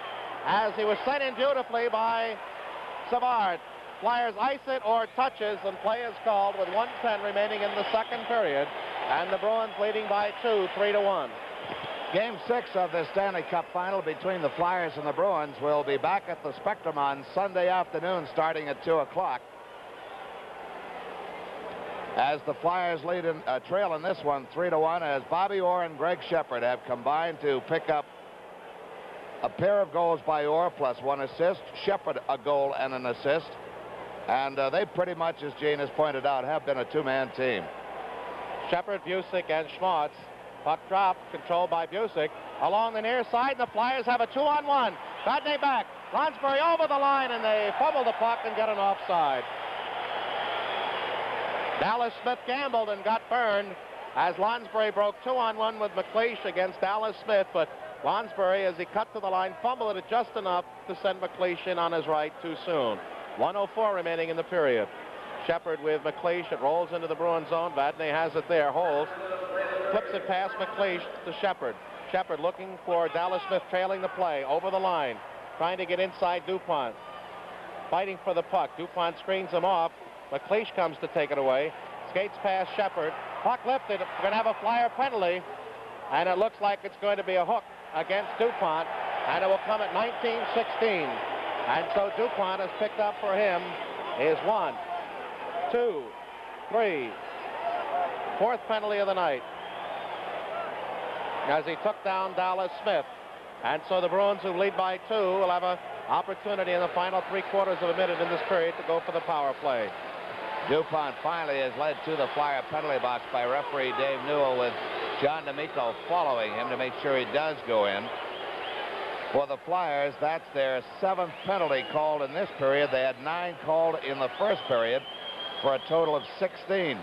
as he was sent in beautifully by Savard. Flyers ice it or touches, and play is called with 1:10 remaining in the second period. And the Bruins leading by 2, 3-1. Game 6 of the Stanley Cup final between the Flyers and the Bruins will be back at the Spectrum on Sunday afternoon starting at 2 o'clock. As the Flyers lead in trail in this one 3-1, as Bobby Orr and Greg Shepard have combined to pick up a pair of goals by Orr plus 1 assist, Shepard a goal and an assist. And they pretty much, as Gene has pointed out, have been a 2-man team. Shepard, Busick, and Schmaltz. Puck drop, controlled by Busick. Along the near side, and the Flyers have a 2-on-1. Vadnais back. Lonsbury over the line, and they fumble the puck and get an offside. Dallas Smith gambled and got burned as Lonsbury broke 2-on-1 with McLeish against Dallas Smith, but Lonsbury, as he cut to the line, fumbled it just enough to send McLeish in on his right too soon. 1:04 remaining in the period. Shepard with McLeish. It rolls into the Bruin zone. Vadnais has it there. Holds. Flips it past McLeish to Shepard. Shepard looking for Dallas Smith trailing the play. Over the line. Trying to get inside DuPont. Fighting for the puck. DuPont screens him off. McLeish comes to take it away. Skates past Shepard. Puck lifted. We're going to have a Flyer penalty. And it looks like it's going to be a hook against DuPont. And it will come at 19:16. And so DuPont has picked up for him is 1, 2, 3, 4th penalty of the night as he took down Dallas Smith. And so the Bruins, who lead by 2, will have an opportunity in the final 3/4 of a minute in this period to go for the power play. DuPont finally is led to the Flyer penalty box by referee Dave Newell, with John D'Amico following him to make sure he does go in. For the Flyers, that's their 7th penalty called in this period. They had 9 called in the first period for a total of 16.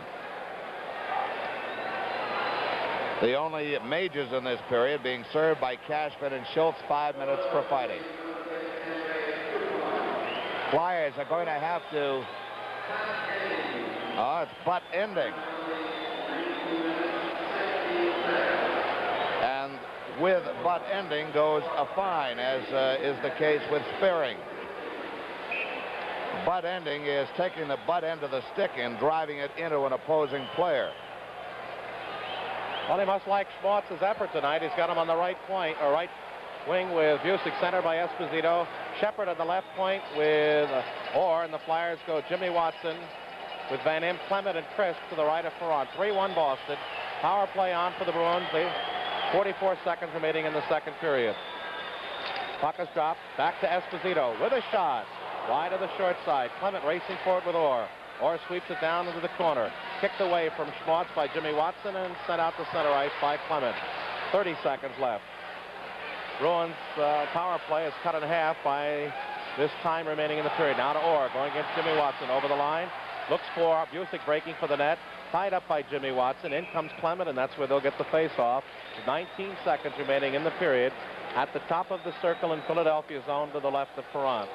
The only majors in this period being served by Cashman and Schultz, 5 minutes for fighting. Flyers are going to have to... Oh, it's butt ending. And with butt ending goes a fine, as is the case with Spearing. Butt ending is taking the butt end of the stick and driving it into an opposing player. Well, he must like Schmaltz's effort tonight. He's got him on the right point, or right wing, with Busick centered by Esposito. Shepard on the left point with Orr, and the Flyers go Jimmy Watson with Van Impe, Clement, and Chris to the right of Perrant. 3-1 Boston. Power play on for the Bruins. 44 seconds remaining in the second period. Puck is dropped. Back to Esposito with a shot. Wide of the short side. Clement racing forward with Orr. Orr sweeps it down into the corner. Kicked away from Schmaltz by Jimmy Watson and sent out to center ice by Clement. 30 seconds left. Bruins power play is cut in half by this time remaining in the period. Now to Orr, going against Jimmy Watson over the line. Looks for Busick breaking for the net. Tied up by Jimmy Watson. In comes Clement, and that's where they'll get the face-off. 19 seconds remaining in the period. At the top of the circle in Philadelphia zone to the left of Perron.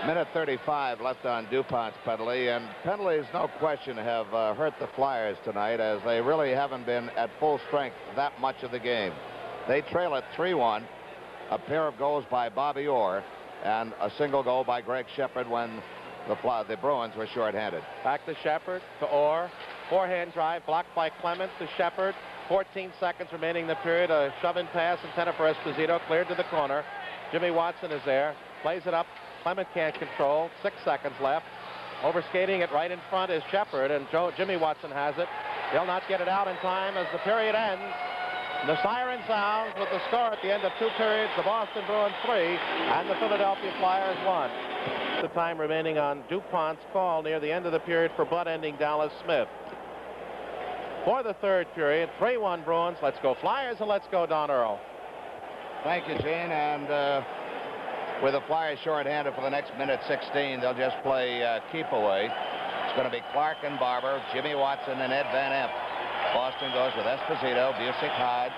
Minute 35 left on DuPont's penalty, and penalties, no question, have hurt the Flyers tonight, as they really haven't been at full strength that much of the game. They trail at 3-1, a pair of goals by Bobby Orr, and a single goal by Greg Shepard when the Bruins were shorthanded. Back to Shepard, to Orr. Forehand drive blocked by Clement to Shepard. 14 seconds remaining in the period. A shove-in pass intended for Esposito, cleared to the corner. Jimmy Watson is there, plays it up. Clement can't control. 6 seconds left. Overskating it right in front is Shepard, and Jimmy Watson has it. He'll not get it out in time as the period ends. The siren sounds with the score at the end of 2 periods. The Boston Bruins 3 and the Philadelphia Flyers 1. The time remaining on DuPont's call near the end of the period for butt-ending Dallas Smith. For the third period, 3-1 Bruins. Let's go Flyers and let's go Don Earl. Thank you, Gene. And with the Flyers shorthanded for the next minute 16, they'll just play keep away. It's going to be Clark and Barber, Jimmy Watson, and Ed Van Emp. Boston goes with Esposito, Busick, Hodge,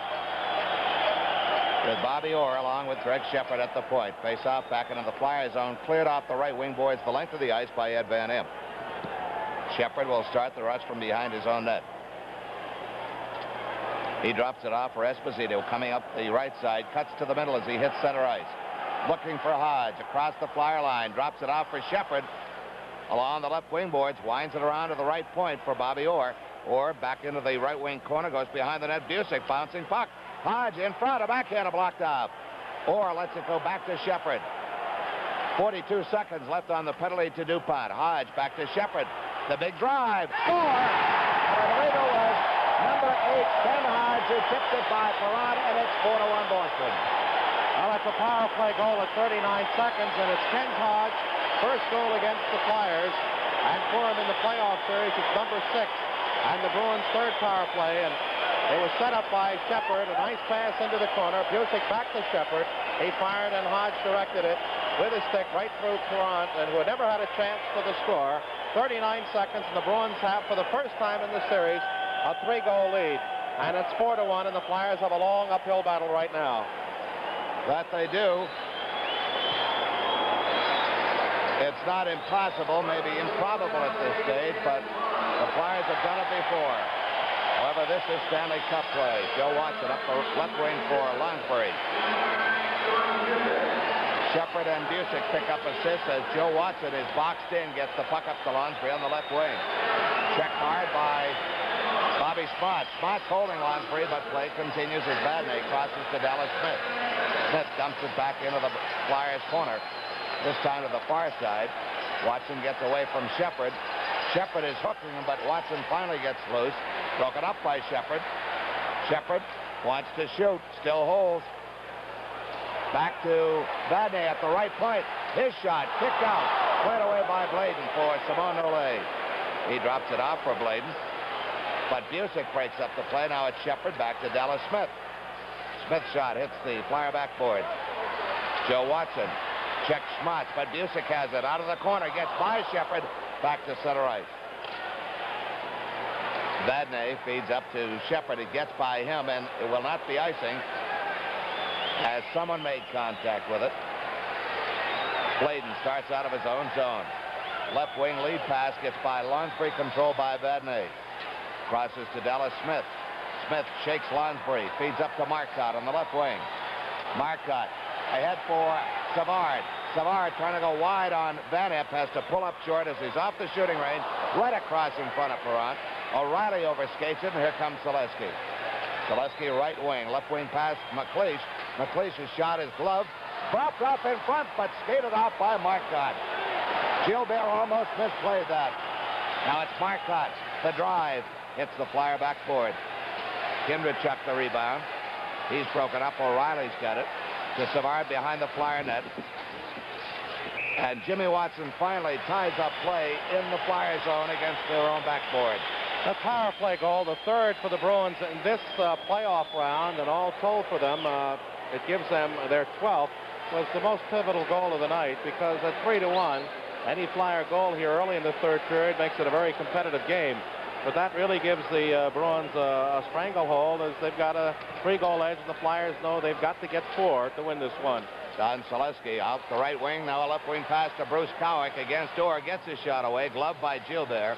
with Bobby Orr along with Greg Shepard at the point. Face off back into the Flyers zone, cleared off the right wing boards the length of the ice by Ed Van Emp. Shepard will start the rush from behind his own net. He drops it off for Esposito, coming up the right side, cuts to the middle as he hits center ice. Looking for Hodge across the Flyer line, drops it off for Shepard along the left wing boards, winds it around to the right point for Bobby Orr. Orr back into the right wing corner, goes behind the net. Busick bouncing puck. Hodge in front, a backhander blocked off. Orr lets it go back to Shepard. 42 seconds left on the penalty to DuPont. Hodge back to Shepard. The big drive. Score! And the leader was number 8, Ken Hodge, who tipped it by Perron, and it's 4-1 Boston. Well, that's a power play goal at 39 seconds, and it's Ken Hodge, first goal against the Flyers. And for him in the playoff series, it's number 6. And the Bruins' third power play, and it was set up by Shepard. A nice pass into the corner. Busick back to Shepard. He fired, and Hodge directed it with his stick right through Perron, and who had never had a chance for the score. 39 seconds, and the Bruins have, for the first time in the series, a 3-goal lead. And it's 4-1, and the Flyers have a long uphill battle right now. That they do. It's not impossible, maybe improbable at this stage, but the Flyers have done it before. However, this is Stanley Cup play. Joe Watson up the left wing for Lonsbury. Shepard and Busick pick up assists as Joe Watson is boxed in, gets the puck up to Lonsbury on the left wing. Checked hard by Bobby Smots. Smots holding Lonsbury, but play continues as Vadnais crosses to Dallas Smith. Smith dumps it back into the Flyers' corner. This time to the far side. Watson gets away from Shepard. Shepard is hooking him, but Watson finally gets loose. Broken up by Shepard. Shepard wants to shoot. Still holds. Back to Vadnais at the right point. His shot kicked out. Played away by Bladen for Simon Nollet. He drops it off for Bladen. But Busick breaks up the play. Now it's Shepard back to Dallas Smith. Smith's shot hits the Flyer backboard. Joe Watson checks Smots, but Busick has it out of the corner. Gets by Shepard. Back to center ice. Vadnais feeds up to Shepard. It gets by him, and it will not be icing as someone made contact with it. Bladen starts out of his own zone. Left wing lead pass gets by Lonsbury, controlled by Vadnais. Crosses to Dallas Smith. Smith shakes Lonsbury, feeds up to Marcotte on the left wing. Marcotte ahead for Savard. Savard trying to go wide on Van Emp, has to pull up short as he's off the shooting range, right across in front of Perron. O'Reilly overskates it, and here comes Selesky. Selesky right wing, left wing pass McLeish. McLeish's shot is gloved, dropped off in front, but skated off by Marcotte. Gilbert almost misplayed that. Now it's Marcotte. The drive hits the Flyer backboard. Kindrachuk the rebound. He's broken up. O'Reilly's got it. To Savard behind the Flyer net. And Jimmy Watson finally ties up play in the Flyers zone against their own backboard. A power play goal, the third for the Bruins in this playoff round, and all told for them, it gives them their 12th, was the most pivotal goal of the night, because at 3-1, any Flyer goal here early in the third period makes it a very competitive game. But that really gives the Bruins a stranglehold, as they've got a 3-goal edge, and the Flyers know they've got to get 4 to win this one. Don Selesky out the right wing, now a left wing pass to Bruce Cowick against Orr, gets his shot away, gloved by Gilbert.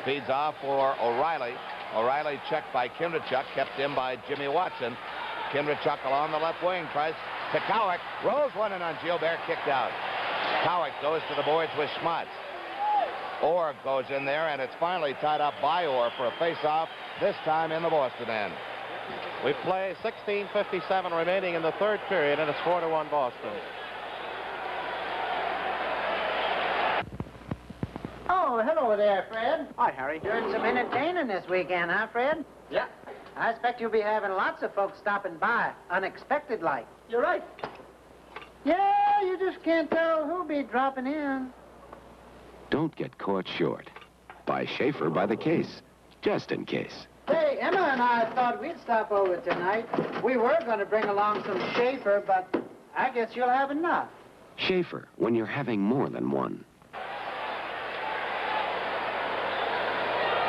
Feeds off for O'Reilly. O'Reilly checked by Kindrachuk, kept in by Jimmy Watson. Kindrachuk along the left wing, tries to Cowick, rolls one in on Gilbert, kicked out. Cowick goes to the boards with Schmatz. Orr goes in there, and it's finally tied up by Orr for a face-off, this time in the Boston end. We play 16:57 remaining in the third period, and it's 4-1 Boston. Oh, hello there, Fred. Hi, Harry. Doing some entertaining this weekend, huh, Fred? Yeah. I expect you'll be having lots of folks stopping by, unexpected like. You're right. Yeah, you just can't tell who'll be dropping in. Don't get caught short. Buy Schaefer by the case, just in case. Hey, Emma and I thought we'd stop over tonight. We were going to bring along some Schaefer, but I guess you'll have enough. Schaefer, when you're having more than one.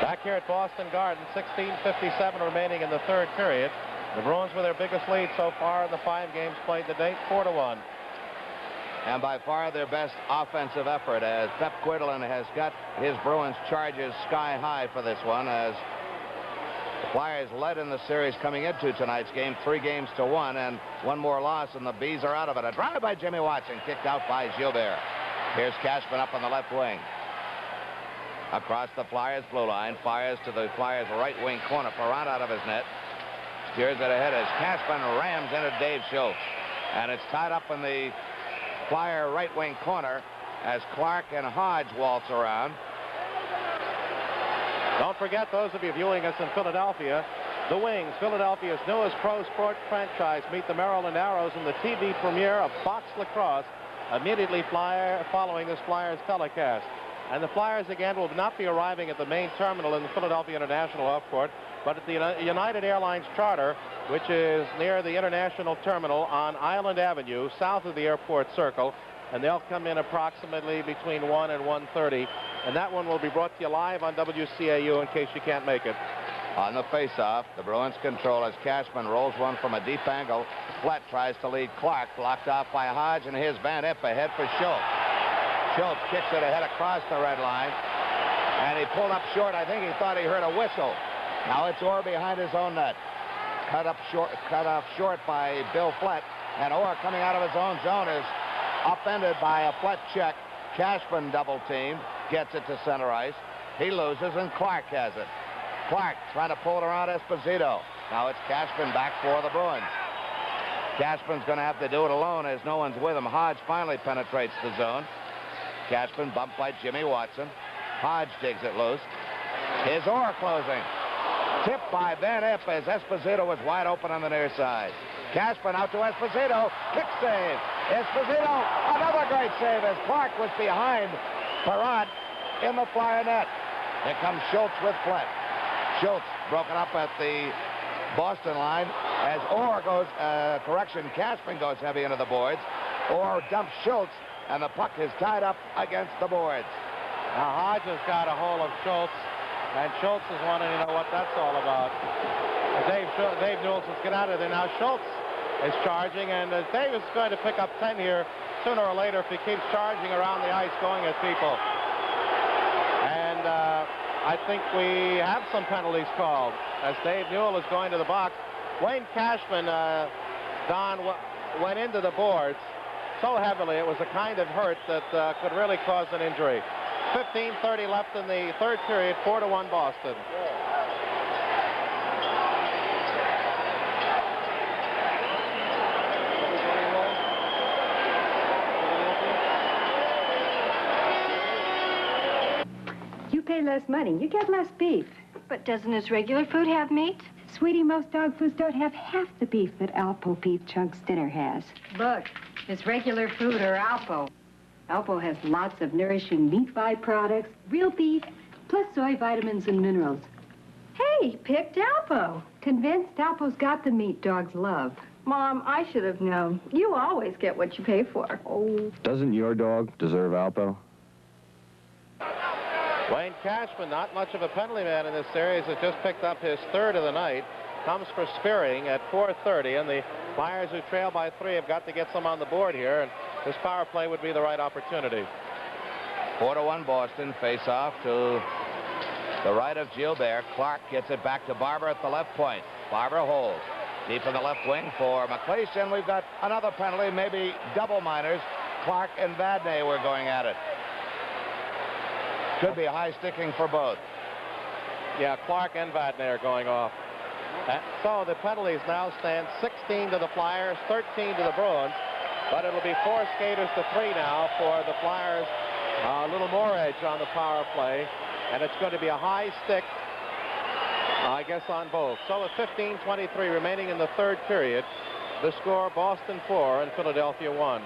Back here at Boston Garden, 16:57 remaining in the third period. The Bruins with their biggest lead so far in the 5 games played to date, 4-1. And by far their best offensive effort, as Pep Quidlin has got his Bruins charges sky high for this one, as the Flyers led in the series coming into tonight's game, 3-1, and one more loss, and the Bees are out of it. A drive by Jimmy Watson, kicked out by Gilbert. Here's Cashman up on the left wing. Across the Flyers blue line, fires to the Flyers right wing corner. Perrant out of his net. Steers it ahead as Cashman rams into Dave Schultz. And it's tied up in the Flyer right wing corner as Clark and Hodge waltz around. Don't forget, those of you viewing us in Philadelphia, the Wings, Philadelphia's newest pro sport franchise, meet the Maryland Arrows in the TV premiere of Fox Lacrosse immediately following this Flyers telecast. And the Flyers, again, will not be arriving at the main terminal in the Philadelphia International Airport, but at the United Airlines charter, which is near the International Terminal on Island Avenue, south of the airport circle. And they'll come in approximately between 1 and 1:30. And that one will be brought to you live on WCAU in case you can't make it. On the face-off, the Bruins control as Cashman rolls one from a deep angle. Flett tries to lead Clark, blocked off by Hodge, and here's Van Impe ahead for Schultz. Schultz kicks it ahead across the red line, and he pulled up short. I think he thought he heard a whistle. Now it's Orr behind his own net. Cut off short by Bill Flett, and Orr coming out of his own zone is upended by a Flett check. Cashman double team, gets it to center ice. He loses, and Clark has it. Clark trying to pull it around Esposito. Now it's Cashman back for the Bruins. Cashman's going to have to do it alone as no one's with him. Hodge finally penetrates the zone. Cashman bumped by Jimmy Watson. Hodge digs it loose. Here's Orr closing. Tipped by Van Impe as Esposito was wide open on the near side. Cashman out to Esposito. Kick save. Esposito, another great save as Clark was behind Perrant in the Flyer net. Here comes Schultz with Flett. Schultz broken up at the Boston line as Orr goes, Cashman goes heavy into the boards. Orr dumps Schultz, and the puck is tied up against the boards. Now Hodge has got a hold of Schultz, and Schultz is wanting to know what that's all about. Dave Newell says, get out of there. Now Schultz is charging, and Dave is going to pick up 10 here sooner or later if he keeps charging around the ice going at people. And I think we have some penalties called as Dave Newell is going to the box. Wayne Cashman, Don, went into the boards so heavily it was a kind of hurt that could really cause an injury. 15:30 left in the third period, 4-1 Boston. You pay less money, you get less beef. But doesn't his regular food have meat? Sweetie, most dog foods don't have half the beef that Alpo Beef Chunks dinner has. Look, his regular food or Alpo. Alpo has lots of nourishing meat byproducts, real beef, plus soy vitamins and minerals. Hey, picked Alpo. Convinced Alpo's got the meat dogs love. Mom, I should have known. You always get what you pay for. Oh. Doesn't your dog deserve Alpo? Wayne Cashman, not much of a penalty man in this series, has just picked up his third of the night. Comes for spearing at 4:30, and the Flyers, who trail by 3, have got to get some on the board here, and this power play would be the right opportunity. 4-1 Boston. Face off to the right of Gilbert. Clark gets it back to Barber at the left point. Barber holds deep in the left wing for McLeish, and we've got another penalty, maybe double minors. Clark and Vadnais were going at it. Could be high sticking for both. Yeah, Clark and Vadnais are going off. So the penalties now stand 16 to the Flyers, 13 to the Bruins, but it'll be 4 skaters to 3 now for the Flyers. A little more edge on the power play, and it's going to be a high stick, I guess, on both. So with 15:23 remaining in the third period, the score: Boston 4 and Philadelphia 1.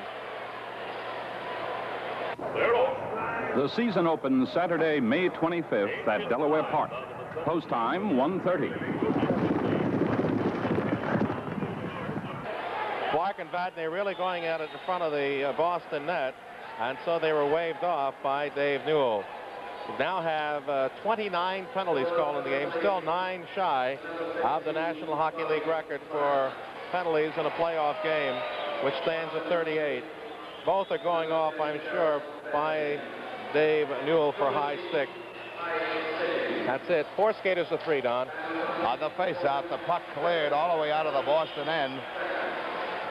The season opens Saturday, May 25th at Delaware Park. Post time 1:30. Clark and Vadnais really going at it in front of the Boston net, and so they were waved off by Dave Newell. We now have 29 penalties called in the game, still 9 shy of the National Hockey League record for penalties in a playoff game, which stands at 38. Both are going off, I'm sure, by Dave Newell for high stick. That's it. 4 skaters to 3, Don. On the face-off, the puck cleared all the way out of the Boston end.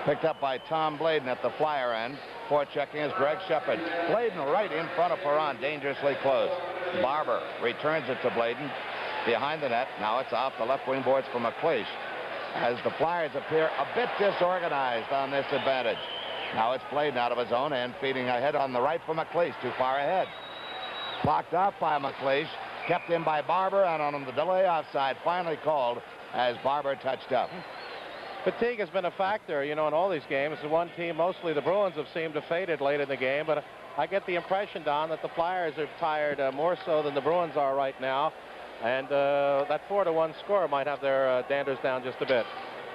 Picked up by Tom Bladen at the Flyer end. Forechecking is Greg Shepard. Bladen right in front of Perron, dangerously close. Barber returns it to Bladen behind the net. Now it's off the left wing boards for McLeish, as the Flyers appear a bit disorganized on this advantage. Now it's Bladen out of his own end, feeding ahead on the right for McLeish, too far ahead. Blocked off by McLeish, kept in by Barber, and on him the delay offside finally called as Barber touched up. Fatigue has been a factor, you know, in all these games. The one team, mostly the Bruins, have seemed to faded late in the game, but I get the impression, Don, that the Flyers are tired more so than the Bruins are right now, and that 4-1 score might have their danders down just a bit.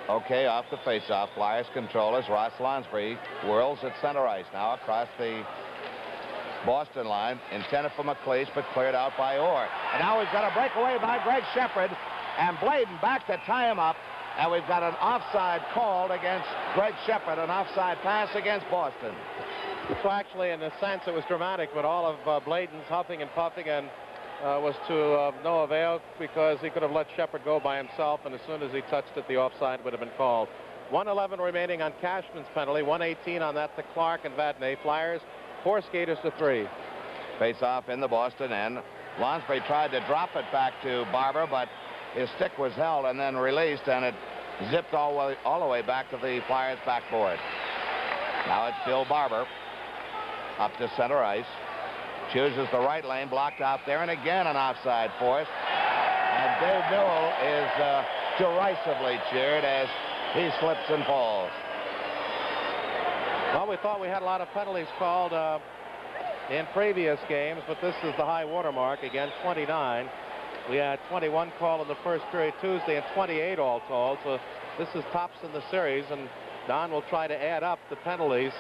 Okay, off the face-off, Flyers controllers. Ross Lonsbury whirls at center ice now across the Boston line, intended for McLeish, but cleared out by Orr. And now we've got a breakaway by Greg Shepard, and Bladen back to tie him up, and we've got an offside called against Greg Shepard, an offside pass against Boston. So actually, in a sense, it was dramatic, but all of Bladen's huffing and puffing and was to no avail, because he could have let Shepard go by himself, and as soon as he touched it, the offside would have been called. 1:11 remaining on Cashman's penalty, 1:18 on that to Clark and Vadnais. Flyers 4 skaters to 3. Face off in the Boston end. Lonsbury tried to drop it back to Barber, but his stick was held and then released, and it zipped all the way back to the Flyers' backboard. Now it's Bill Barber up to center ice. Chooses the right lane, blocked out there, and again an offside force. And Dave Newell is derisively cheered as he slips and falls. Well, we thought we had a lot of penalties called in previous games, but this is the high watermark, again, 29. We had 21 called in the first period Tuesday and 28 all told, so this is tops in the series, and Don will try to add up the penalties.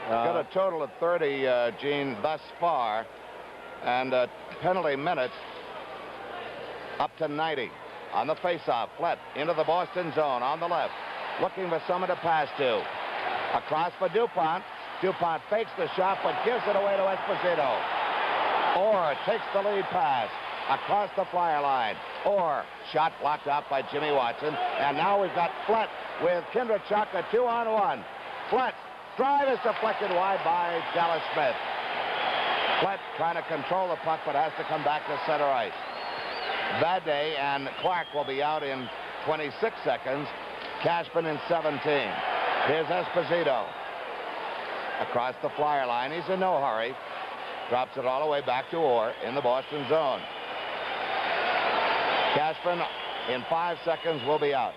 Got a total of 30, Gene, thus far, and penalty minutes up to 90. On the face-off, Flett into the Boston zone on the left, looking for someone to pass to. Across for DuPont. DuPont fakes the shot, but gives it away to Esposito. Orr takes the lead pass across the Flyer line. Orr, shot blocked out by Jimmy Watson, and now we've got Flett with Kindrachuk, a 2-on-1. Flett. Drive is deflected wide by Dallas Smith. Flett trying to control the puck, but has to come back to center ice. Vadnais and Clark will be out in 26 seconds. Cashman in 17. Here's Esposito. Across the Flyer line. He's in no hurry. Drops it all the way back to Orr in the Boston zone. Cashman in 5 seconds will be out.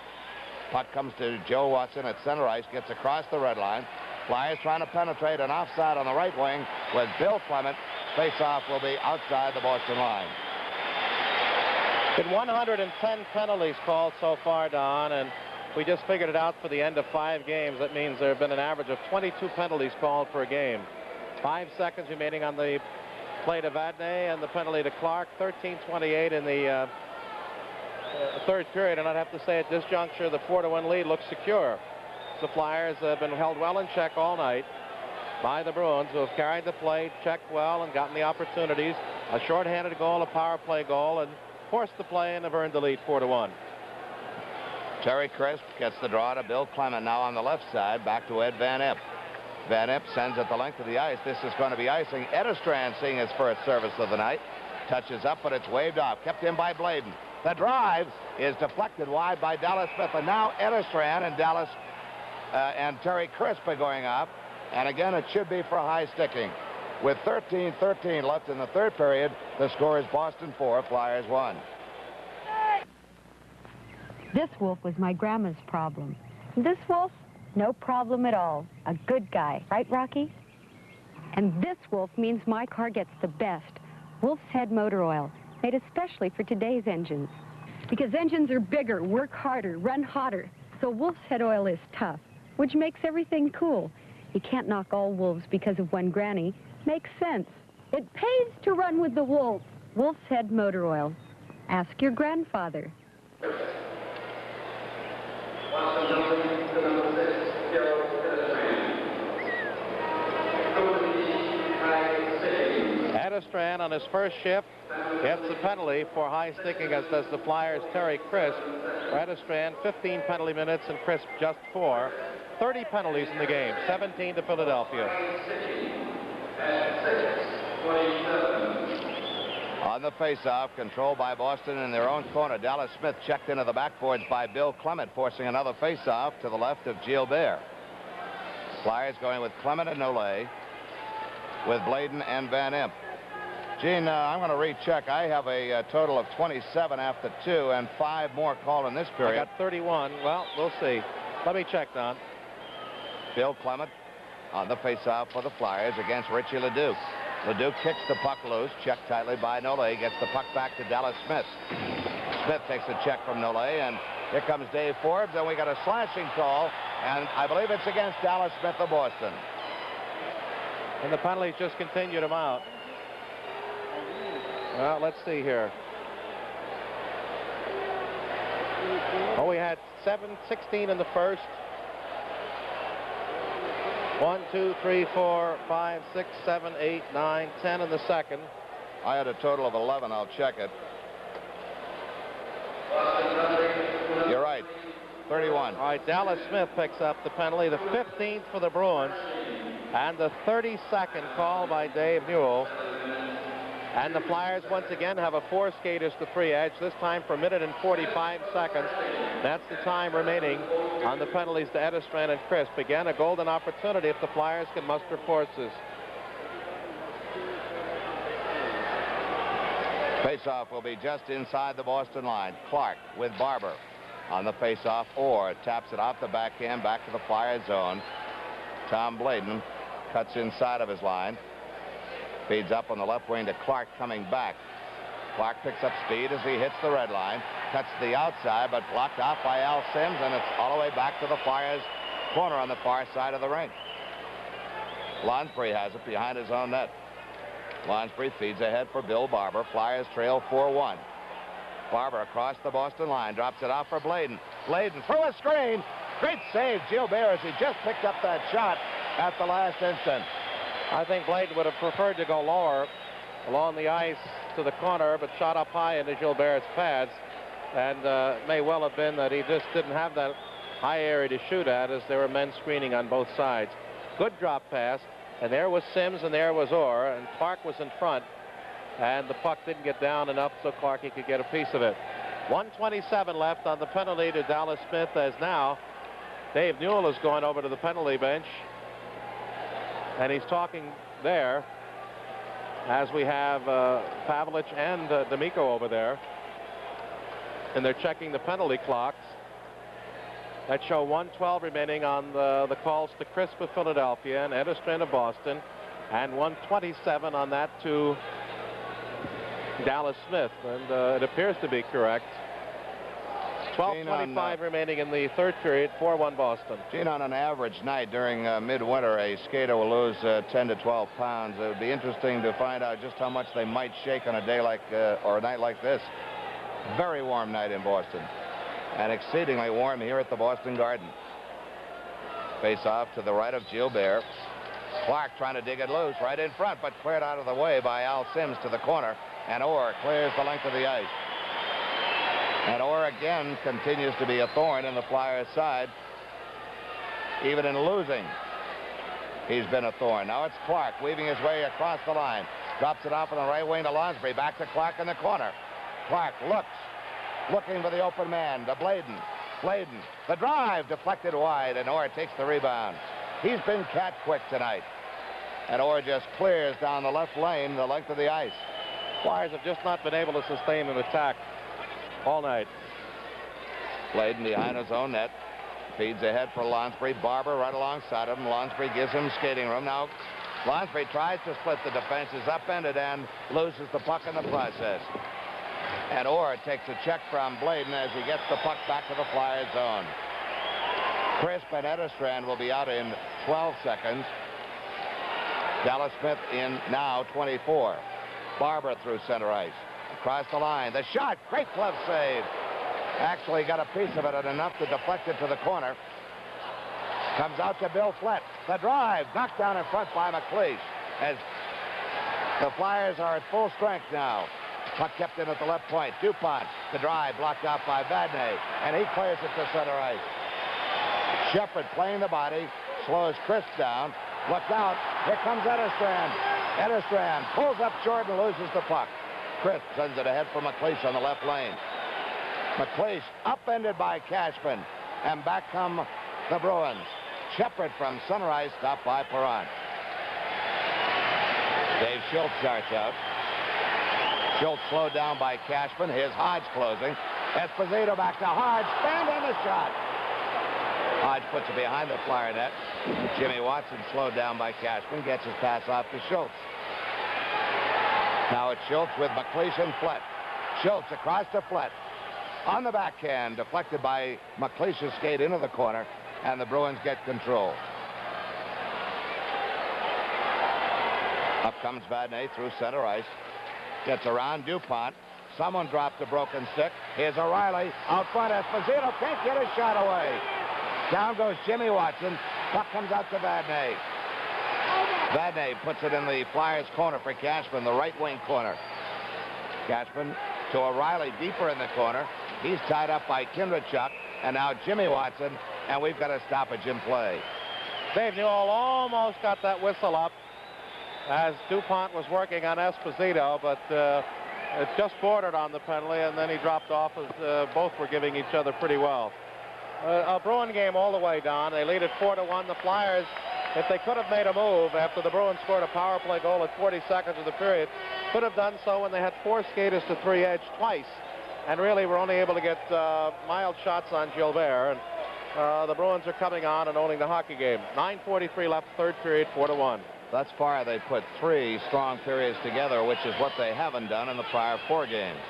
Puck comes to Joe Watson at center ice. Gets across the red line. Flyers trying to penetrate an offside on the right wing with Bill Clement. Face-off will be outside the Boston line. Been 110 penalties called so far, Don, and we just figured it out for the end of 5 games. That means there have been an average of 22 penalties called per game. 5 seconds remaining on the play to Vadnais and the penalty to Clark. 13:28 in the third period, and I'd have to say at this juncture the 4-1 lead looks secure. The Flyers have been held well in check all night by the Bruins, who have carried the play, checked well, and gotten the opportunities. A shorthanded goal, a power play goal, and forced the play and have earned the lead 4-1. Terry Crisp gets the draw to Bill Clement now on the left side, back to Ed Van Impe. Van Impe sends it the length of the ice. This is going to be icing. Edestrand seeing his first service of the night. Touches up, but it's waved off. Kept in by Bladen. The drive is deflected wide by Dallas Smith, and now Edestrand and Dallas and Terry Crisp are going up. And again, it should be for high sticking. With 13:13 left in the third period, the score is Boston 4, Flyers 1. This wolf was my grandma's problem. This wolf, no problem at all. A good guy. Right, Rocky? And this wolf means my car gets the best. Wolf's Head motor oil, made especially for today's engines. Because engines are bigger, work harder, run hotter. So Wolf's Head oil is tough, which makes everything cool. You can't knock all wolves because of one granny. Makes sense. It pays to run with the wolf. Wolf's Head motor oil. Ask your grandfather. Edestrand on his first shift gets the penalty for high sticking, as does the Flyers' Terry Crisp. Edestrand 15 penalty minutes and Crisp just 4. 30 penalties in the game, 17 to Philadelphia. On the face-off, controlled by Boston in their own corner. Dallas Smith checked into the backboards by Bill Clement, forcing another face-off to the left of Gilbert. Flyers going with Clement and Nollet, with Bladen and Van Impe. Gene, I'm going to recheck. I have a total of 27 after 2 and 5 more called in this period. I got 31. Well, we'll see. Let me check, Don. Bill Clement on the face-off for the Flyers against Richie Leduc. Leduc kicks the puck loose, checked tightly by Nollet, gets the puck back to Dallas Smith. Smith takes a check from Nollet, and here comes Dave Forbes, and we got a slashing call, and I believe it's against Dallas Smith of Boston. And the penalties just continued him out. Well, let's see here. Oh, we had 16 in the first. 1, 2, 3, 4, 5, 6, 7, 8, 9, 10 in the second. I had a total of 11. I'll check it. You're right. 31. All right, Dallas Smith picks up the penalty, the 15th for the Bruins, and the 32nd call by Dave Newell. And the Flyers once again have a 4 skaters to 3 edge, this time for 1 minute and 45 seconds. That's the time remaining on the penalties to Edestrand and Crisp. Again, a golden opportunity if the Flyers can muster forces. Faceoff will be just inside the Boston line. Clark with Barber on the faceoff. Orr taps it off the backhand back to the Flyers zone. Tom Bladen cuts inside of his line. Feeds up on the left wing to Clark coming back. Clark picks up speed as he hits the red line. Cuts to the outside, but blocked out by Al Sims, and it's all the way back to the Flyers' corner on the far side of the rink. Lonsbury has it behind his own net. Lonsbury feeds ahead for Bill Barber. Flyers trail 4-1. Barber across the Boston line, drops it off for Bladen. Bladen through a screen. Great save, Gilbert, as he just picked up that shot at the last instant. I think Bladen would have preferred to go lower along the ice to the corner, but shot up high into Gilbert's pads. And it may well have been that he just didn't have that high area to shoot at, as there were men screening on both sides. Good drop pass, and there was Sims and there was Orr, and Clark was in front, and the puck didn't get down enough so Clarkie could get a piece of it. 1:27 left on the penalty to Dallas Smith, as now Dave Newell is going over to the penalty bench, and he's talking there as we have Pavlich and D'Amico over there, and they're checking the penalty clocks. that show 112 remaining on the calls to Crisp of Philadelphia and Edistran of Boston, and 127 on that to Dallas Smith, and it appears to be correct. 12:25 remaining in the third period, 4-1 Boston. Gene, on an average night during midwinter, a skater will lose 10 to 12 pounds. It would be interesting to find out just how much they might shake on a day like, or a night like this. Very warm night in Boston, and exceedingly warm here at the Boston Garden. Face off to the right of Gilbert. Clark trying to dig it loose right in front, but cleared out of the way by Al Sims to the corner, and Orr clears the length of the ice. And Orr again continues to be a thorn in the Flyers' side. Even in losing, he's been a thorn. Now it's Clark weaving his way across the line. Drops it off on the right wing to Lonsbury. Back to Clark in the corner. Clark looking for the open man to Bladen. Bladen, the drive deflected wide, and Orr takes the rebound. He's been cat quick tonight. And Orr just clears down the left lane, the length of the ice. Flyers have just not been able to sustain an attack all night. Bladen behind his own net. Feeds ahead for Lonsbury. Barber right alongside him. Lonsbury gives him skating room. Now Lonsbury tries to split the defense. Is upended and loses the puck in the process. And Orr takes a check from Bladen as he gets the puck back to the Flyers zone. Crisp and Edistran will be out in 12 seconds. Dallas Smith in now 24. Barber through center ice. Across the line. The shot. Great glove save. Actually got a piece of it and enough to deflect it to the corner. Comes out to Bill Flett. The drive. Knocked down in front by McLeish. As the Flyers are at full strength now. Puck kept in at the left point. DuPont. The drive blocked out by Vadnais. And he clears it to center ice. Shepard playing the body. Slows Crisp down. Look out. Here comes Edistran. Edistran pulls up short and loses the puck. Crisp sends it ahead for McLeish on the left lane. McLeish upended by Cashman. And back come the Bruins. Shepard from center ice, stopped by Perron. Dave Schultz starts out. Schultz slowed down by Cashman. Here's Hodge closing. Esposito back to Hodge. Stand on the shot. Hodge puts it behind the Flyer net. Jimmy Watson slowed down by Cashman. Gets his pass off to Schultz. Now it's Schultz with McLeish and Flett. Schultz across to Flett. On the backhand, deflected by McLeish's skate into the corner, and the Bruins get control. Up comes Vadnais through center ice. Gets around DuPont. Someone dropped a broken stick. Here's O'Reilly. Out front, Esposito can't get his shot away. Down goes Jimmy Watson. Puck comes out to Vadnais. Vadnais puts it in the Flyers' corner for Cashman, the right wing corner. Cashman to O'Reilly deeper in the corner. He's tied up by Kindrachuk, and now Jimmy Watson, and we've got a stoppage in play. Dave Newell almost got that whistle up as DuPont was working on Esposito, but it just bordered on the penalty, and then he dropped off as both were giving each other pretty well. A Bruin game all the way, Don. They lead it 4-1. The Flyers, if they could have made a move after the Bruins scored a power play goal at 40 seconds of the period, could have done so when they had 4 skaters to 3 edge twice, and really were only able to get mild shots on Gilbert. And the Bruins are coming on and owning the hockey game. 9:43 left, third period, 4-1. Thus far, they put 3 strong periods together, which is what they haven't done in the prior 4 games.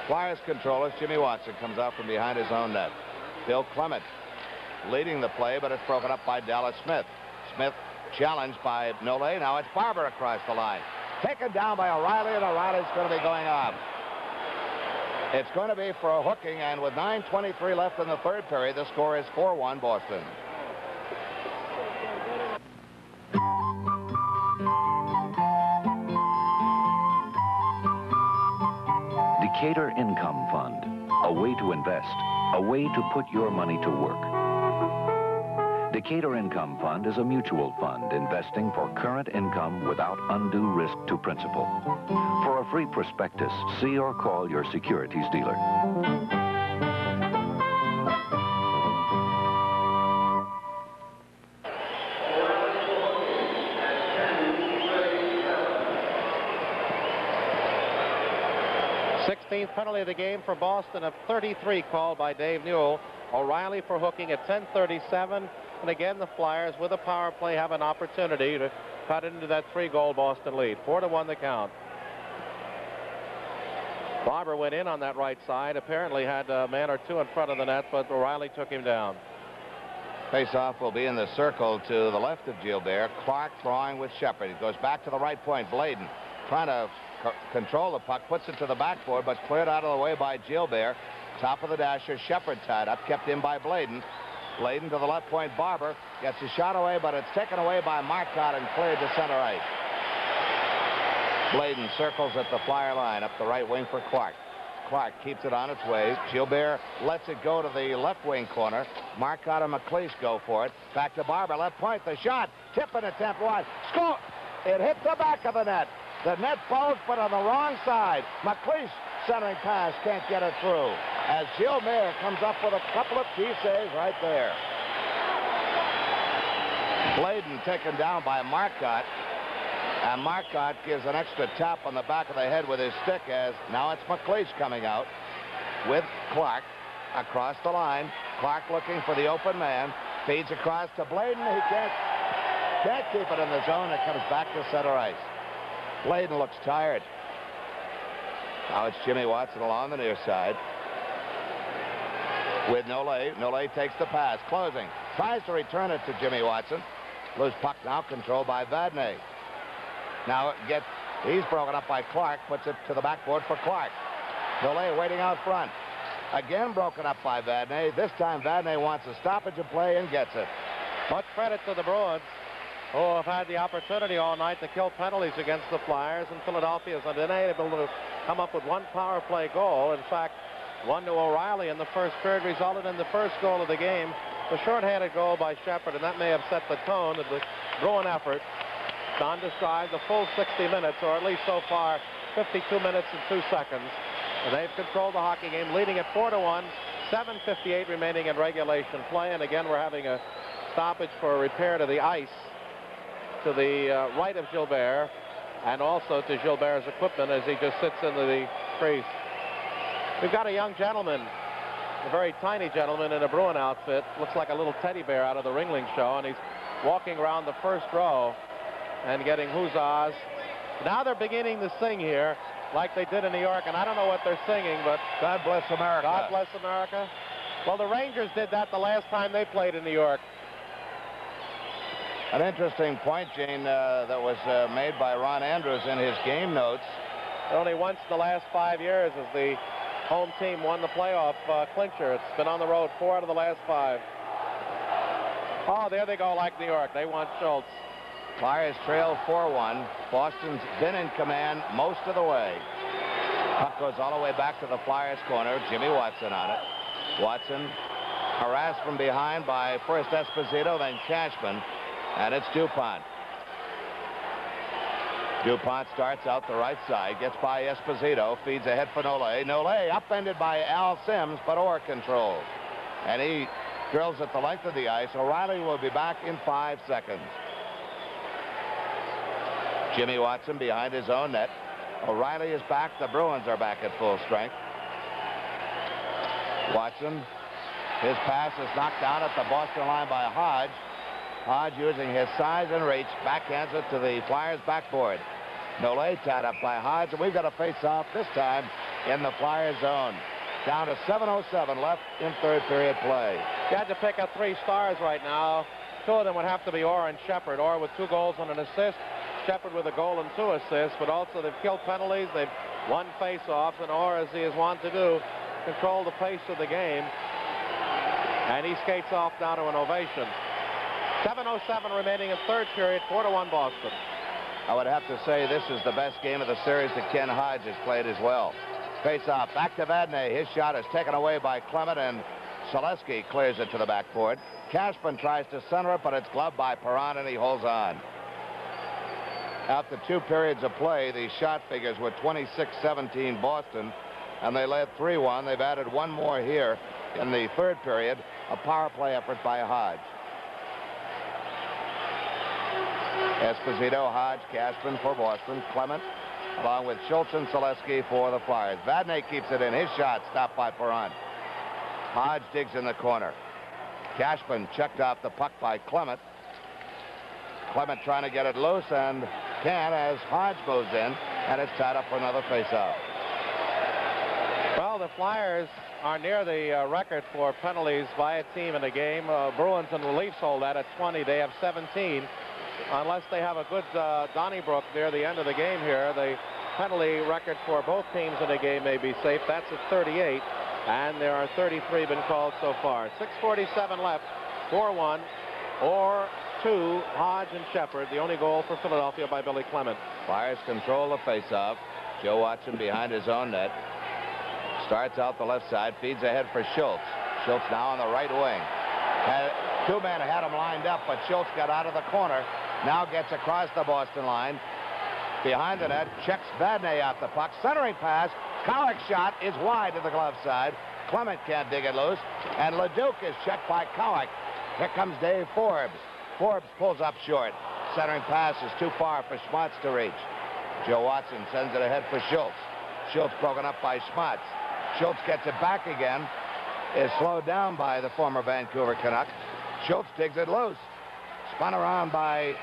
Flyers controllers, Jimmy Watson comes out from behind his own net. Bill Clement leading the play, but it's broken up by Dallas Smith. Smith challenged by Nollet. Now it's Barber across the line. Taken down by O'Reilly, and O'Reilly's going to be going off. It's going to be for a hooking, and with 9:23 left in the third period, the score is 4-1 Boston. Decatur Income Fund, a way to invest, a way to put your money to work. Decatur Income Fund is a mutual fund investing for current income without undue risk to principal. For a free prospectus, see or call your securities dealer. 16th penalty of the game for Boston, of 33 called by Dave Newell. O'Reilly for hooking at 10:37. And again, the Flyers, with a power play, have an opportunity to cut into that 3-goal Boston lead. 4-1 the count. Barber went in on that right side. Apparently had a man or two in front of the net, but O'Reilly took him down. Faceoff will be in the circle to the left of Gilbert. Clark drawing with Shepard. He goes back to the right point. Bladen trying to control the puck, puts it to the backboard, but cleared out of the way by Gilbert. Top of the dasher, Shepard tied up, kept in by Bladen. Bladen to the left point. Barber gets a shot away, but it's taken away by Marcotte and cleared to center ice. Bladen circles at the Flyer line up the right wing for Clark. Clark keeps it on its way. Gilbert lets it go to the left wing corner. Marcotte and McLeish go for it. Back to Barber, left point, the shot. Tip and attempt wide. Score! It hit the back of the net. The net bulged, but on the wrong side. McLeish centering pass, can't get it through. As Gilbert comes up with a couple of key saves right there. Bladen taken down by Marcotte. And Marcotte gives an extra tap on the back of the head with his stick, as now it's McLeish coming out with Clark across the line. Clark looking for the open man. Feeds across to Bladen. He can't keep it in the zone. It comes back to center ice. Bladen looks tired. Now it's Jimmy Watson along the near side with Nollet. Nollet takes the pass, closing. Tries to return it to Jimmy Watson. Loose puck now controlled by Vadnais. Now he's broken up by Clark, puts it to the backboard for Clark. Nollet waiting out front. Again broken up by Vadnais. This time Vadnais wants a stoppage of play and gets it. Much credit to the Bruins, who have had the opportunity all night to kill penalties against the Flyers, and Philadelphia has been able to come up with one power play goal. In fact, one to O'Reilly in the first period resulted in the first goal of the game, the shorthanded goal by Shepard, and that may have set the tone of the Bruin effort. Don described the full 60 minutes, or at least so far 52 minutes and 2 seconds. And they've controlled the hockey game, leading it 4-1, 7:58 remaining in regulation play. And again, we're having a stoppage for a repair to the ice to the right of Gilbert, and also to Gilbert's equipment as he just sits into the crease. We've got a young gentleman, a very tiny gentleman in a Bruin outfit, looks like a little teddy bear out of the Ringling Show, and he's walking around the first row and getting huzzas. Now they're beginning to sing here like they did in New York, and I don't know what they're singing, but God bless America. God bless America. Well, the Rangers did that the last time they played in New York. An interesting point, Gene, that was made by Ron Andrews in his game notes. Only once in the last 5 years has the home team won the playoff clincher. It's been on the road 4 out of the last 5. Oh, there they go like New York. They want Schultz. Flyers trail 4-1. Boston's been in command most of the way. Puck goes all the way back to the Flyers corner. Jimmy Watson on it. Watson harassed from behind by first Esposito, then Cashman, and it's DuPont. DuPont starts out the right side, gets by Esposito, feeds ahead for Nollet. Nollet upended by Al Sims, but Orr controls. And he drills at the length of the ice. O'Reilly will be back in 5 seconds. Jimmy Watson behind his own net. O'Reilly is back. The Bruins are back at full strength. Watson, his pass is knocked down at the Boston line by Hodge. Hodge, using his size and reach, backhands it to the Flyers' backboard. Nollet tied up by Hodge, and we've got a face-off this time in the Flyers' zone. Down to 7:07 left in third period play. You had to pick up 3 stars right now. 2 of them would have to be Orr and Shepard. Orr with 2 goals and an assist. Shepard with a goal and 2 assists, but also they've killed penalties. They've won face-offs, and Orr, as he is wont to do, control the pace of the game. And he skates off now to an ovation. 7:07 remaining in third period, 4-1 Boston. I would have to say this is the best game of the series that Ken Hodge has played as well. Face-off, back to Vadnais. His shot is taken away by Clement, and Selesky clears it to the backboard. Cashman tries to center it, but it's gloved by Perron, and he holds on. After 2 periods of play, the shot figures were 26-17 Boston, and they led 3-1. They've added 1 more here in the third period, a power play effort by Hodge. Esposito, Hodge, Cashman for Boston, Clement, along with Schultz and Selesky for the Flyers. Vadnais keeps it in. His shot stopped by Perron. Hodge digs in the corner. Cashman checked off the puck by Clement. Clement trying to get it loose and can't as Hodge moves in, and it's tied up for another faceoff. Well, the Flyers are near the record for penalties by a team in a game. Bruins and Leafs hold that at 20. They have 17. Unless they have a good Donnybrook near the end of the game here, the penalty record for both teams in a game may be safe. That's at 38, and there are 33 been called so far. 6:47 left, 4-1, or 2, Hodge and Shepard. The only goal for Philadelphia by Billy Clement. Flyers control the faceoff. Joe Watson behind his own net. Starts out the left side, feeds ahead for Schultz. Schultz now on the right wing. Two men had him lined up, but Schultz got out of the corner. Now gets across the Boston line. Behind the net, checks Vadnais out the puck. Centering pass. Cowlick's shot is wide to the glove side. Clement can't dig it loose. And Leduc is checked by Cowlick. Here comes Dave Forbes. Forbes pulls up short. Centering pass is too far for Schmatz to reach. Joe Watson sends it ahead for Schultz. Schultz broken up by Schmatz. Schultz gets it back again. Is slowed down by the former Vancouver Canuck. Schultz digs it loose. Spun around by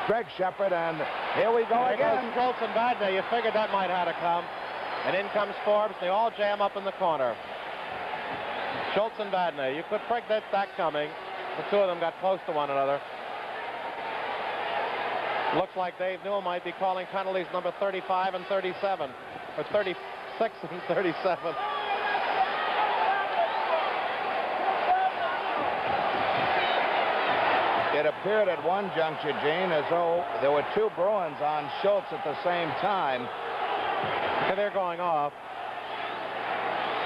Greg Shepard, and here we go again. Schultz and Vadnais. You figured that might have to come. And in comes Forbes. They all jam up in the corner. Schultz and Vadnais. You could predict that coming. The two of them got close to one another. Looks like Dave Newell might be calling penalties number 35 and 37. Or 36 and 37. It appeared at one juncture, Gene, as though there were two Bruins on Schultz at the same time. And they're going off.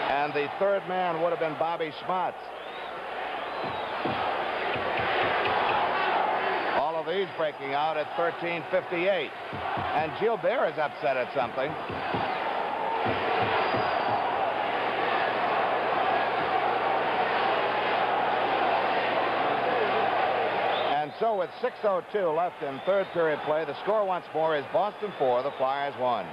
And the third man would have been Bobby Schmatz. All of these breaking out at 13:58. And Gilbert is upset at something. So with 6:02 left in third period play, the score once more is Boston 4, the Flyers 1.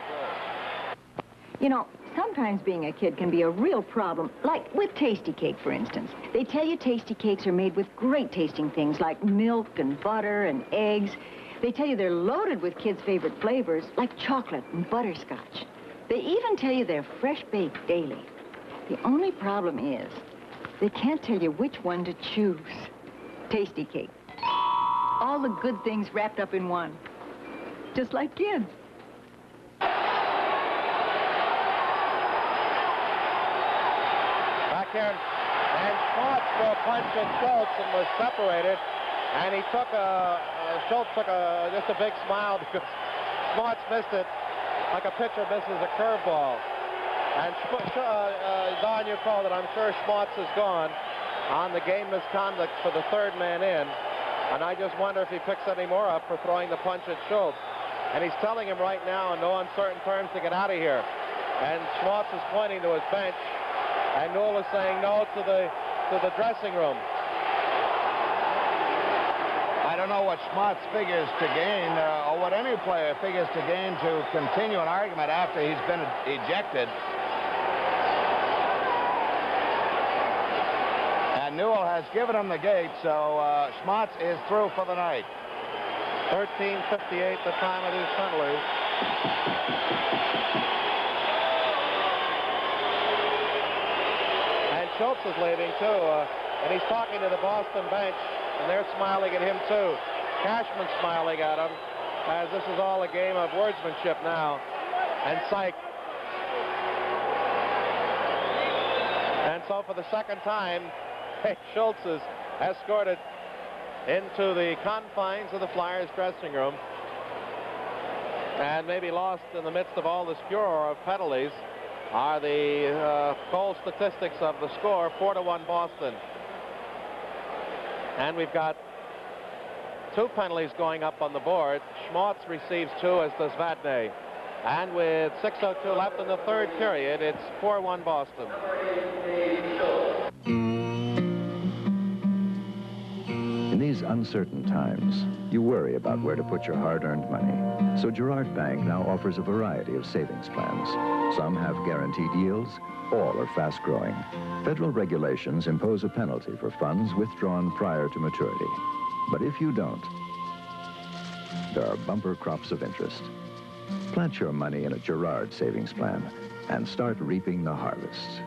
You know, sometimes being a kid can be a real problem, like with Tasty Cake, for instance. They tell you Tasty Cakes are made with great tasting things like milk and butter and eggs. They tell you they're loaded with kids' favorite flavors like chocolate and butterscotch. They even tell you they're fresh baked daily. The only problem is they can't tell you which one to choose. Tasty Cake. All the good things wrapped up in one. Just like kids. Back here, and Schultz for a punch at Schultz and was separated. And he took Schultz took just a big smile because Schultz missed it like a pitcher misses a curveball. And Don, you called it. I'm sure Schultz is gone on the game misconduct for the third man in. And I just wonder if he picks any more up for throwing the punch at Schultz. And he's telling him right now in no uncertain terms to get out of here. And Schultz is pointing to his bench. And Newell is saying no to the dressing room. I don't know what Schmatz figures to gain, or what any player figures to gain to continue an argument after he's been ejected. Newell has given him the gate, so Schmatz is through for the night. 13:58 the time of these penalties. And Schultz is leaving too, and he's talking to the Boston bench, and they're smiling at him too. Cashman's smiling at him, as this is all a game of wordsmanship now, and psych. And so for the second time, Schultz is escorted into the confines of the Flyers dressing room and maybe lost in the midst of all this furor of penalties are the goal statistics of the score, 4-1 Boston. And we've got two penalties going up on the board. Schmaltz receives two, as does Vadnais. And with 6:02 left in the third period, it's 4-1 Boston. In these uncertain times, you worry about where to put your hard-earned money. So Girard Bank now offers a variety of savings plans. Some have guaranteed yields, all are fast-growing. Federal regulations impose a penalty for funds withdrawn prior to maturity. But if you don't, there are bumper crops of interest. Plant your money in a Girard savings plan and start reaping the harvest.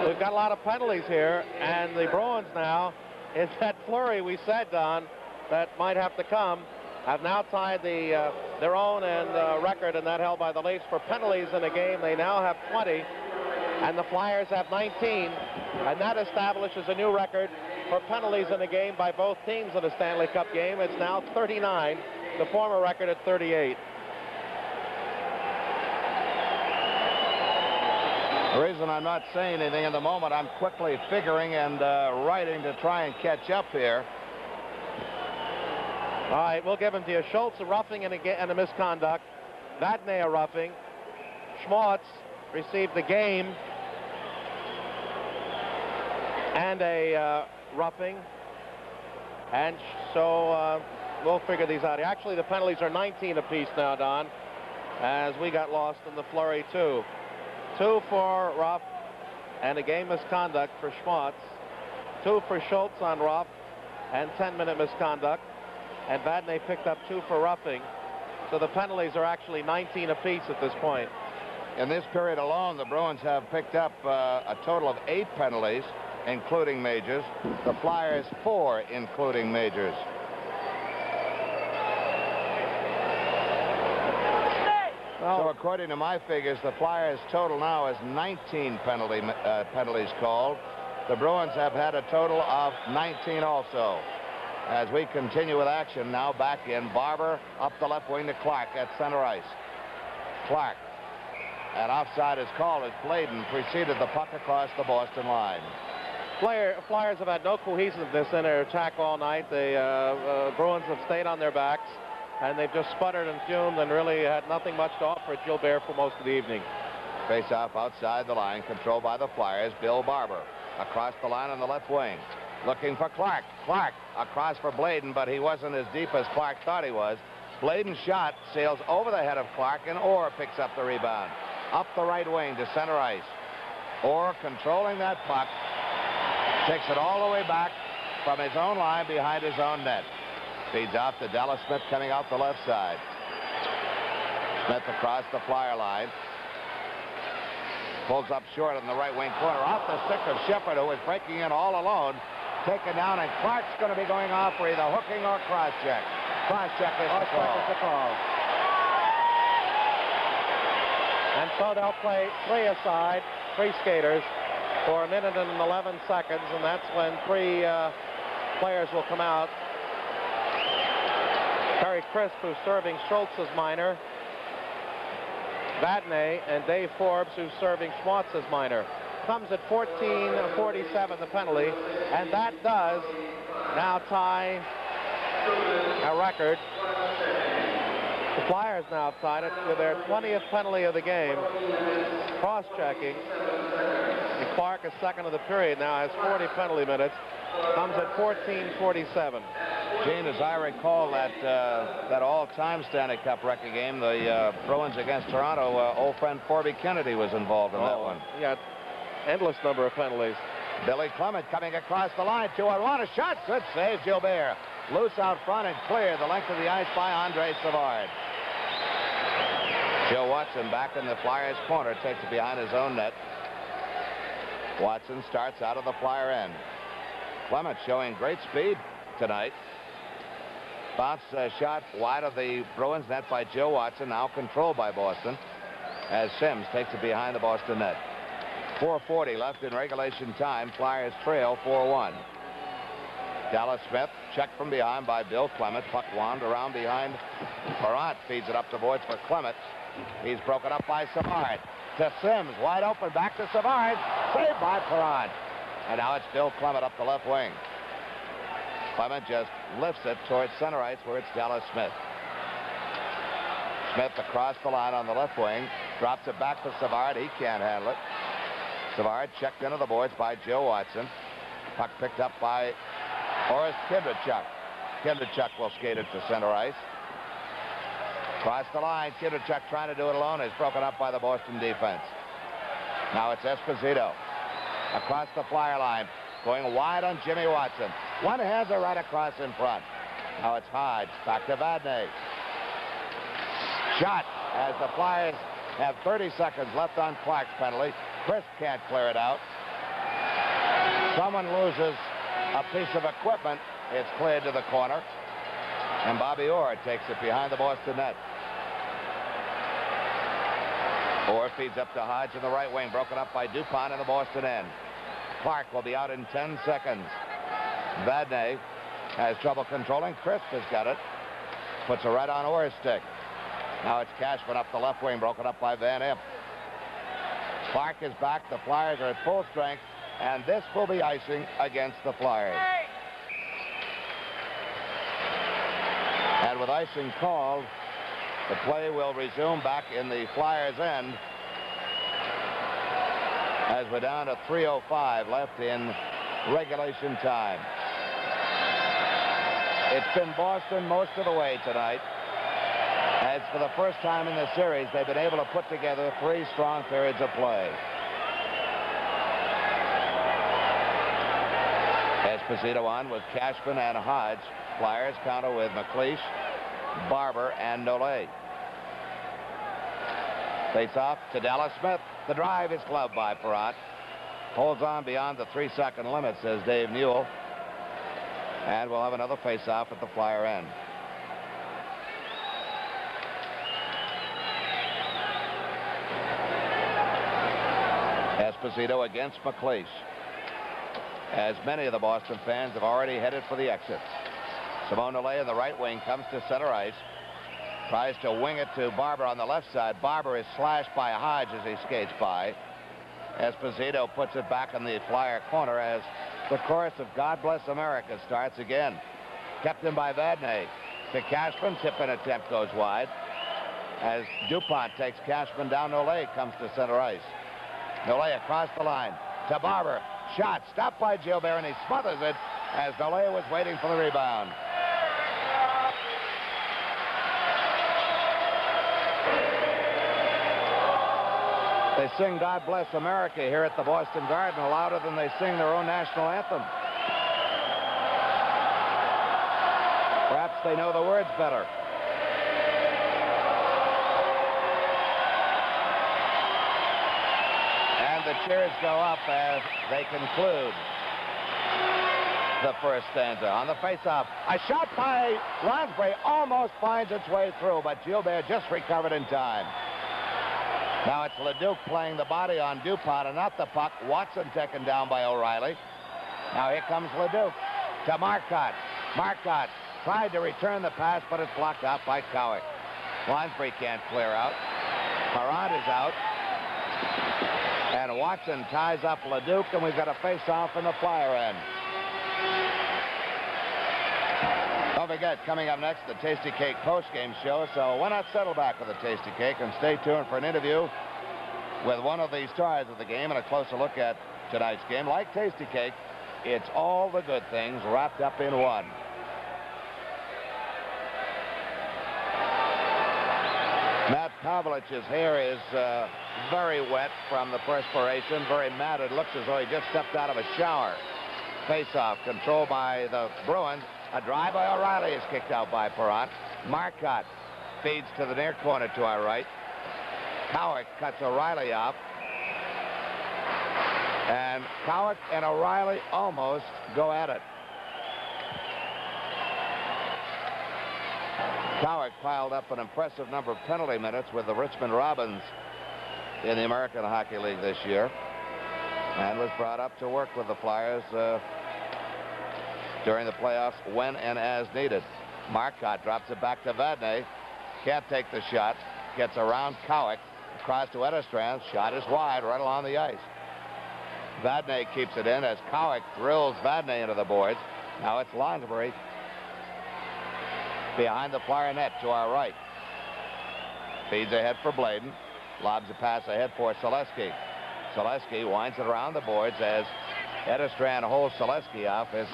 We've got a lot of penalties here, and the Bruins now, in that flurry we said, Don, that might have to come, have now tied their own record, and that held by the Leafs for penalties in a game. They now have 20, and the Flyers have 19, and that establishes a new record for penalties in a game by both teams in a Stanley Cup game. It's now 39, the former record at 38. The reason I'm not saying anything in the moment, I'm quickly figuring and writing to try and catch up here. All right, we'll give them to you. Schultz a roughing and a misconduct. Vadnais a roughing. Schmaltz received the game and a roughing. And so we'll figure these out. Actually, the penalties are 19 apiece now, Don, as we got lost in the flurry, too. 2 for Ruff and a game misconduct for Schmaltz. 2 for Schultz on Ruff and 10-minute misconduct. And Vadnais picked up 2 for roughing. So the penalties are actually 19 apiece at this point. In this period alone, the Bruins have picked up a total of 8 penalties, including majors. The Flyers 4, including majors. So according to my figures, the Flyers' total now is 19 penalties called. The Bruins have had a total of 19 also. As we continue with action now, back in Barber up the left wing to Clark at center ice. Clark. And offside is called as Bladen preceded the puck across the Boston line. Flyers have had no cohesiveness in their attack all night. The Bruins have stayed on their backs, and they've just sputtered and fumed and really had nothing much to offer at Gilbert for most of the evening. Face-off outside the line, controlled by the Flyers. Bill Barber across the line on the left wing. Looking for Clark. Clark across for Bladen, but he wasn't as deep as Clark thought he was. Bladen's shot sails over the head of Clark, and Orr picks up the rebound. Up the right wing to center ice. Orr controlling that puck. Takes it all the way back from his own line behind his own net. Feeds out to Dallas Smith coming out the left side. Smith across the Flyer line. Pulls up short in the right wing corner. Off the stick of Shepard, who was breaking in all alone. Taken down, and Clark's going to be going off for either hooking or cross-check. Cross-check is the call. And so they'll play 3 aside, 3 skaters, for 1 minute and 11 seconds, and that's when 3 players will come out. Terry Crisp, who's serving Schultz as minor. Vadnais and Dave Forbes, who's serving Schmaltz as minor. Comes at 14:47, the penalty, and that does now tie a record. The Flyers now have tied it with their 20th penalty of the game. Cross-checking. And Clark, is second of the period, now has 40 penalty minutes. Comes at 14:47. Gene, as I recall that all-time Stanley Cup record game, the Bruins against Toronto, old friend Forby Kennedy was involved in that one. Yeah, endless number of penalties. Billy Clement coming across the line, 2-on-1, a shot, good save, Gilbert. Loose out front and clear the length of the ice by Andre Savard. Joe Watson back in the Flyers' corner, takes it behind his own net. Watson starts out of the Flyer end. Clement showing great speed tonight. Bounce shot wide of the Bruins net by Joe Watson, now controlled by Boston, as Sims takes it behind the Boston net. 4:40 left in regulation time. Flyers trail 4-1. Dallas Smith checked from behind by Bill Clement. Puck wound around behind. Perrant feeds it up the boards for Clement. He's broken up by Savard. To Sims, wide open, back to Savard. Saved by Perrant. And now it's Bill Clement up the left wing. Clement just lifts it towards center ice where it's Dallas Smith. Smith across the line on the left wing. Drops it back to Savard. He can't handle it. Savard checked into the boards by Joe Watson. Puck picked up by Boris Kindrachuk. Kindrachuk will skate it to center ice. Across the line, Kindrachuk trying to do it alone is broken up by the Boston defense. Now it's Esposito. Across the Flyer line, going wide on Jimmy Watson. One has a right across in front. Now it's Hodge, back to Vadnais. Shot as the Flyers have 30 seconds left on Clark's penalty. Chris can't clear it out. Someone loses a piece of equipment. It's cleared to the corner. And Bobby Orr takes it behind the Boston net. Orr feeds up to Hodge in the right wing, broken up by DuPont in the Boston end. Clark will be out in 10 seconds. Vadnais has trouble controlling. Crisp has got it. Puts it right on Orr's stick. Now it's Cashman up the left wing, broken up by Van Imp. Clark is back. The Flyers are at full strength, and this will be icing against the Flyers. And with icing called, the play will resume back in the Flyers' end as we're down to 3:05 left in regulation time. It's been Boston most of the way tonight. As for the first time in the series, they've been able to put together 3 strong periods of play. Esposito on with Cashman and Hodge. Flyers counter with McLeish, Barber, and Nollet. Face off to Dallas Smith. The drive is gloved by Perrott. Holds on beyond the 3-second limit, says Dave Newell. And we'll have another face-off at the Flyer end. Esposito against McLeish. As many of the Boston fans have already headed for the exit. Simone Nollet in the right wing comes to center ice. Tries to wing it to Barber on the left side. Barber is slashed by Hodge as he skates by. Esposito puts it back in the Flyer corner as the chorus of God Bless America starts again. Kept in by Vadnais. To Cashman. Tip-in attempt goes wide. As DuPont takes Cashman down, Nollet comes to center ice. Nollet across the line to Barber. Shot stopped by Gilbert, and he smothers it as Nollet was waiting for the rebound. They sing God Bless America here at the Boston Garden louder than they sing their own national anthem. Perhaps they know the words better. And the cheers go up as they conclude the first stanza. On the faceoff, a shot by Lonsbury almost finds its way through, but Gilbert just recovered in time. Now it's Leduc playing the body on DuPont and not the puck. Watson taken down by O'Reilly. Now here comes Leduc to Marcotte. Marcotte tried to return the pass, but it's blocked out by Cowick. Lonsbury can't clear out. Perrott is out. And Watson ties up Leduc, and we've got a face-off in the Flyer end. Don't forget, coming up next, the Tasty Cake post-game show, so why not settle back with a Tasty Cake and stay tuned for an interview with one of the stars of the game and a closer look at tonight's game. Like Tasty Cake, it's all the good things wrapped up in one. Matt Pavlich's hair is very wet from the perspiration, very matted. Looks as though he just stepped out of a shower. Face-off controlled by the Bruins. A drive by O'Reilly is kicked out by Perrott. Marcotte feeds to the near corner to our right. Cowick cuts O'Reilly off. And Cowick and O'Reilly almost go at it. Cowick piled up an impressive number of penalty minutes with the Richmond Robins in the American Hockey League this year, and was brought up to work with the Flyers during the playoffs when and as needed. Marcotte drops it back to Vadnais. Can't take the shot. Gets around Cowick. Across to Edestrand. Shot is wide right along the ice. Vadnais keeps it in as Cowick drills Vadnais into the boards. Now it's Lonsbury behind the Flyer net to our right. Feeds ahead for Bladen. Lobs a pass ahead for Selesky. Selesky winds it around the boards as Edestran holds Selesky off as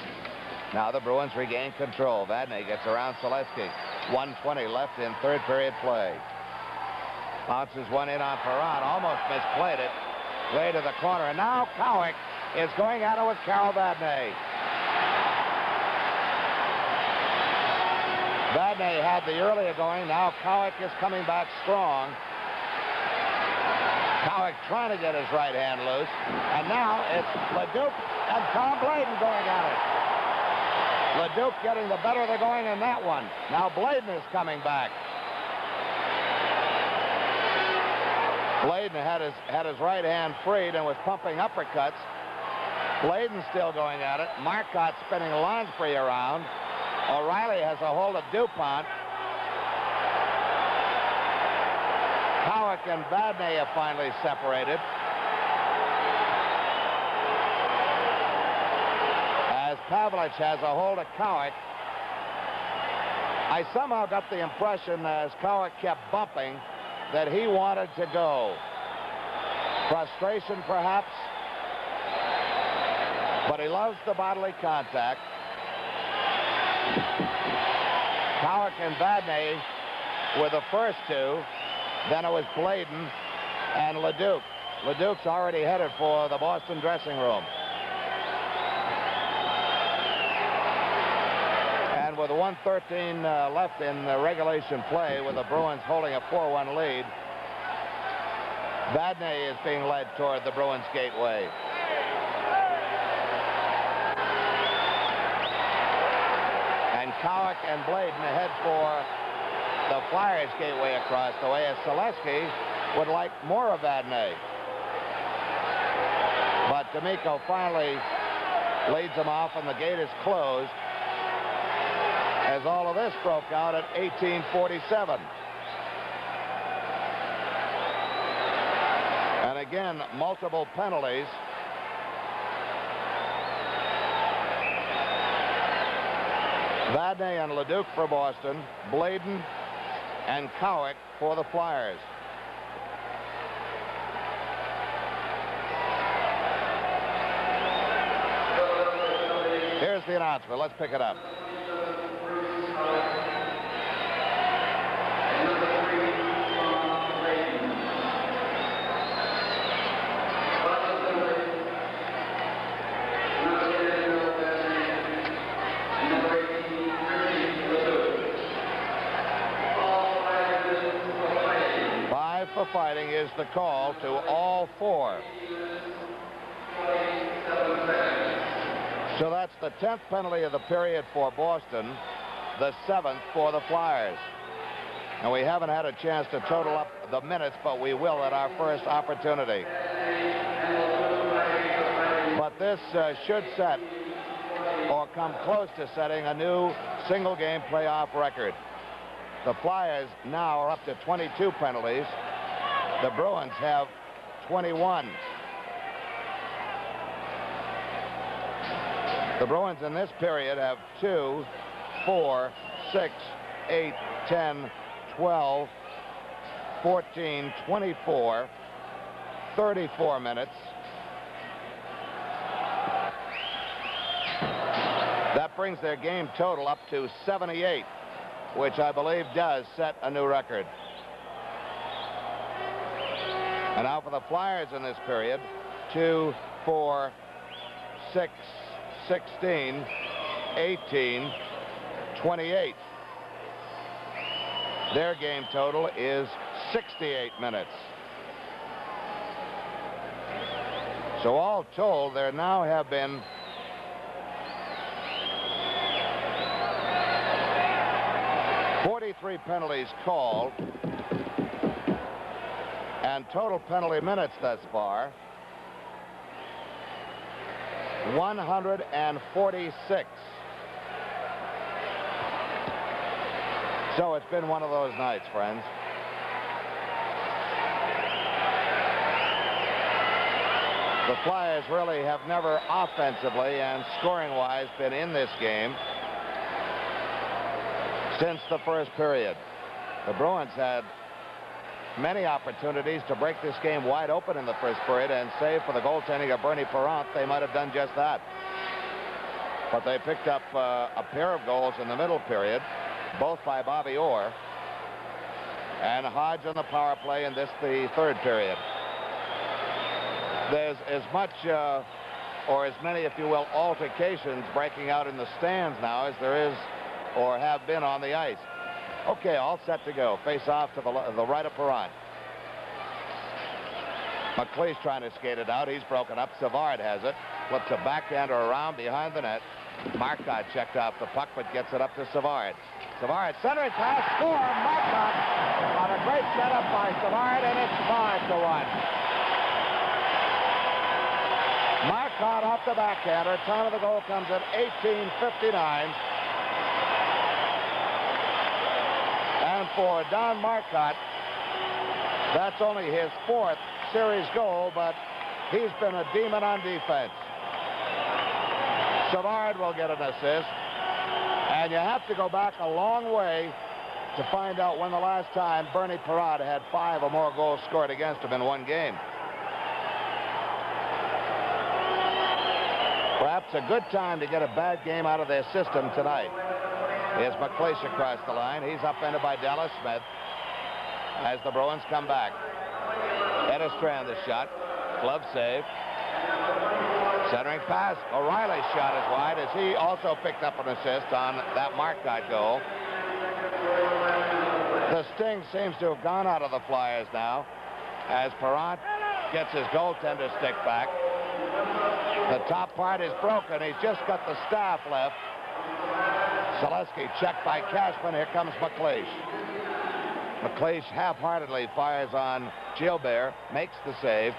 now the Bruins regain control. Vadnais gets around Selesky. 1:20 left in third period play. Bounces one in on Perron. Almost misplayed it. Way to the corner. And now Cowick is going at it with Carol Vadnais. Vadnais had the earlier going. Now Cowick is coming back strong. Cowick trying to get his right hand loose. And now it's LeDuc and Tom Bladen going at it. LeDuc getting the better of the going in that one. Now Bladen is coming back. Bladen had his right hand freed and was pumping uppercuts. Bladen still going at it. Marcotte spinning Lonsbury around. O'Reilly has a hold of DuPont. Cowick and Vadnais have finally separated. As Pavlich has a hold of Cowick. I somehow got the impression as Cowick kept bumping that he wanted to go. Frustration, perhaps. But he loves the bodily contact. Cowick and Vadnais were the first two. Then it was Bladen and LeDuc. LeDuc's already headed for the Boston dressing room. And with 1:13 left in regulation play, with the Bruins holding a 4-1 lead, Vadnais is being led toward the Bruins gateway. And Cowick and Bladen head for the Flyers gateway across the way, as Selesky would like more of Vadnais. But D'Amico finally leads them off, and the gate is closed as all of this broke out at 18:47. And again, multiple penalties. Vadnais and LeDuc for Boston, Bladen and Cowick for the Flyers. Here's the announcement. Let's pick it up. For fighting is the call to all four. So that's the 10th penalty of the period for Boston, the 7th for the Flyers. And we haven't had a chance to total up the minutes, but we will at our first opportunity. But this should set or come close to setting a new single-game playoff record. The Flyers now are up to 22 penalties. The Bruins have 21. The Bruins in this period have 2, 4, 6, 8, 10, 12, 14, 24, 34 minutes. That brings their game total up to 78, which I believe does set a new record. And now for the Flyers in this period, 2, 4, 6, 16, 18, 28. Their game total is 68 minutes. So all told, there now have been 43 penalties called, and total penalty minutes thus far, 146. So it's been one of those nights, friends. The Flyers really have never offensively and scoring-wise been in this game since the first period. The Bruins had many opportunities to break this game wide open in the first period, and save for the goaltending of Bernie Parent, they might have done just that. But they picked up a pair of goals in the middle period, both by Bobby Orr and Hodge on the power play in the third period. There's as much or as many, if you will, altercations breaking out in the stands now as there is or have been on the ice. Okay, all set to go. Face off to the right of Parent. McLeish trying to skate it out. He's broken up. Savard has it. Flips a backhander around behind the net. Marcotte checked off the puck, but gets it up to Savard. Savard centering pass, score. Marcotte on a great setup by Savard, and it's 5-1. Marcotte off the backhander. Time of the goal comes at 18:59. And for Don Marcotte, that's only his 4th series goal, but he's been a demon on defense. Savard will get an assist, and you have to go back a long way to find out when the last time Bernie Parent had 5 or more goals scored against him in one game. Perhaps a good time to get a bad game out of their system tonight. Here's McLeish across the line. He's upended by Dallas Smith as the Bruins come back. Edestrand the shot. Glove save. Centering pass. O'Reilly's shot is wide as he also picked up an assist on that Marcotte goal. The sting seems to have gone out of the Flyers now as Parent gets his goaltender stick back. The top part is broken. He's just got the staff left. Selesky checked by Cashman. Here comes McLeish. McLeish half-heartedly fires on Gilbert, makes the save.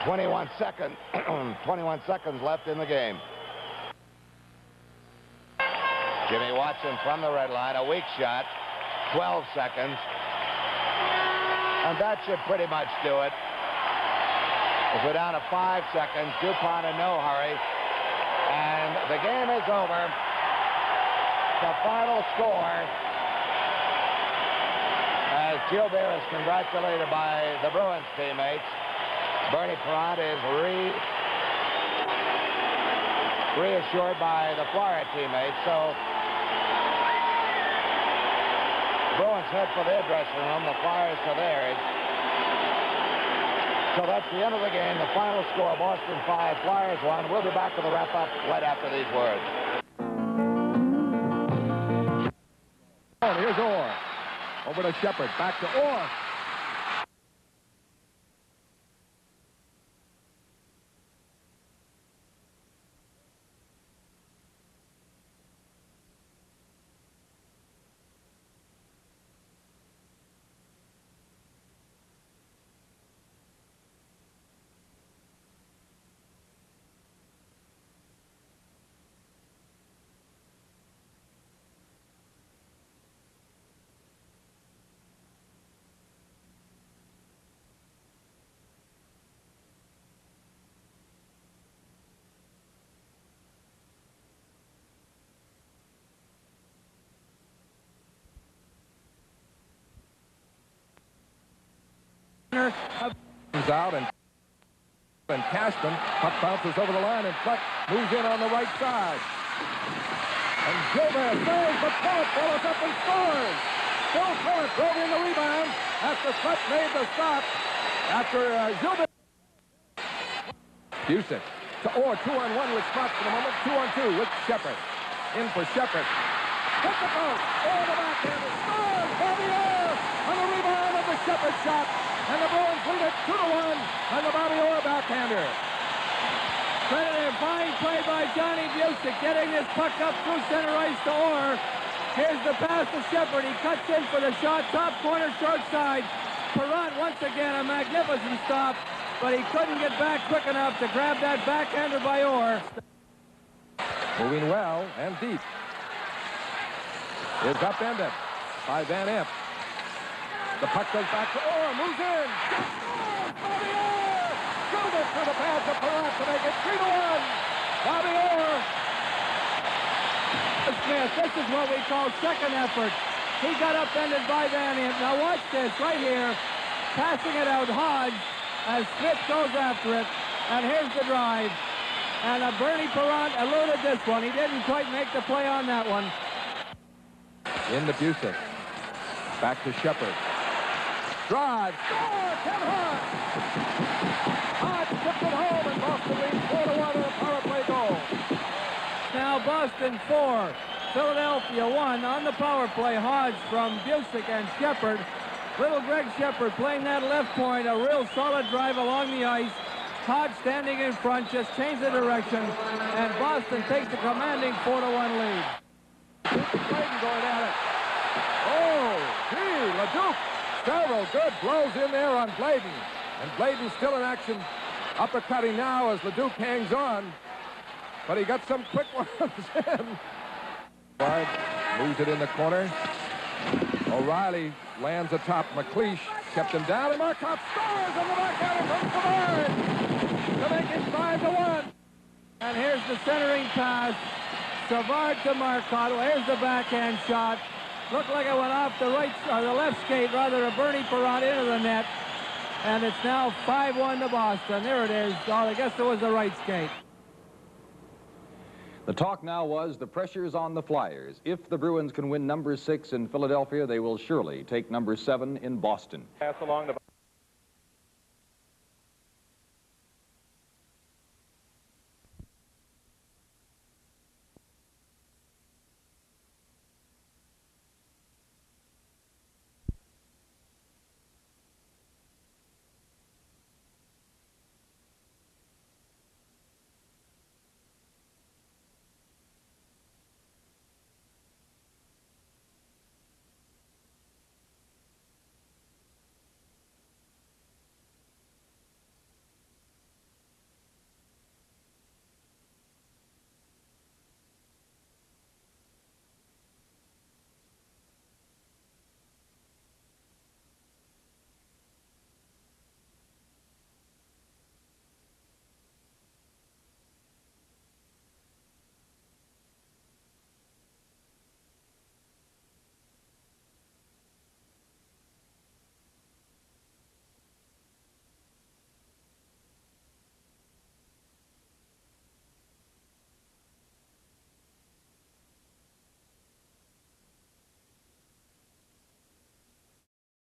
21 seconds left in the game. Jimmy Watson from the red line, a weak shot. 12 seconds. And that should pretty much do it. As we're down to 5 seconds, DuPont in no hurry. And the game is over. The final score, as Gilbert is congratulated by the Bruins teammates, Bernie Parent is reassured by the Flyer teammates. So Bruins head for their dressing room, the Flyers for theirs. So that's the end of the game. The final score, Boston 5, Flyers 1. We'll be back to the wrap-up right after these words. Here's Orr. Over to Shepard. Back to Orr. Comes out and Cashman. Puck bounces over the line and Fleck moves in on the right side. And Gilbert saves, but Phillips follows up and scores. Phil Phillips drove in the rebound after Fleck made the stop. After Gilbert. Busick to Orr, 2-on-1 with Scott for the moment. 2-on-2 with Shepard. In for Shepard. Hit the post. Orr the backhand. Scores! Bobby Orr on the rebound of the Shepard shot. And the Bruins lead it 2-1 on the Bobby Orr backhander. Credit, fine play by Johnny Busick, getting this puck up through center ice to Orr. Here's the pass to Shepard. He cuts in for the shot, top corner, short side. Parent once again a magnificent stop, but he couldn't get back quick enough to grab that backhander by Orr. Moving well and deep. Is upended by Van Imp. The puck goes back to Orr, moves in. Bobby Orr! Drove it through the pads of Parent to make it 3-1. Bobby Orr. Smith, this is what we call second effort. He got upended by Van Imp. Now watch this right here. Passing it out Hodge as Smith goes after it. And here's the drive. And Bernie Perrant eluded this one. He didn't quite make the play on that one. In the Busick. Back to Shepard. Drive. Score! Tim Hart! Hart tipped it home, and Boston leads 4-1 on a power play goal. Now Boston 4, Philadelphia 1 on the power play. Hodge from Busick and Shepard. Little Greg Shepard playing that left point. A real solid drive along the ice. Hodge standing in front, just changed the direction, and Boston takes a commanding 4-1 lead. Bladen going at it. Oh, gee, LeDuc. Several good blows in there on Bladen. And Bladen still in action, uppercutting now as LeDuc hangs on. But he got some quick ones in. Bard moves it in the corner. O'Reilly lands atop McLeish, kept him down, and Marcotte scores on the backhander from Savard to make it 5-1. And here's the centering pass. Savard to Marcotte. Well, here's the backhand shot. Looked like it went off the left skate, rather, of Bernie Perrant into the net. And it's now 5-1 to Boston. There it is. Oh, I guess it was the right skate. The talk now was the pressure's on the Flyers. If the Bruins can win number 6 in Philadelphia, they will surely take number 7 in Boston. Pass along the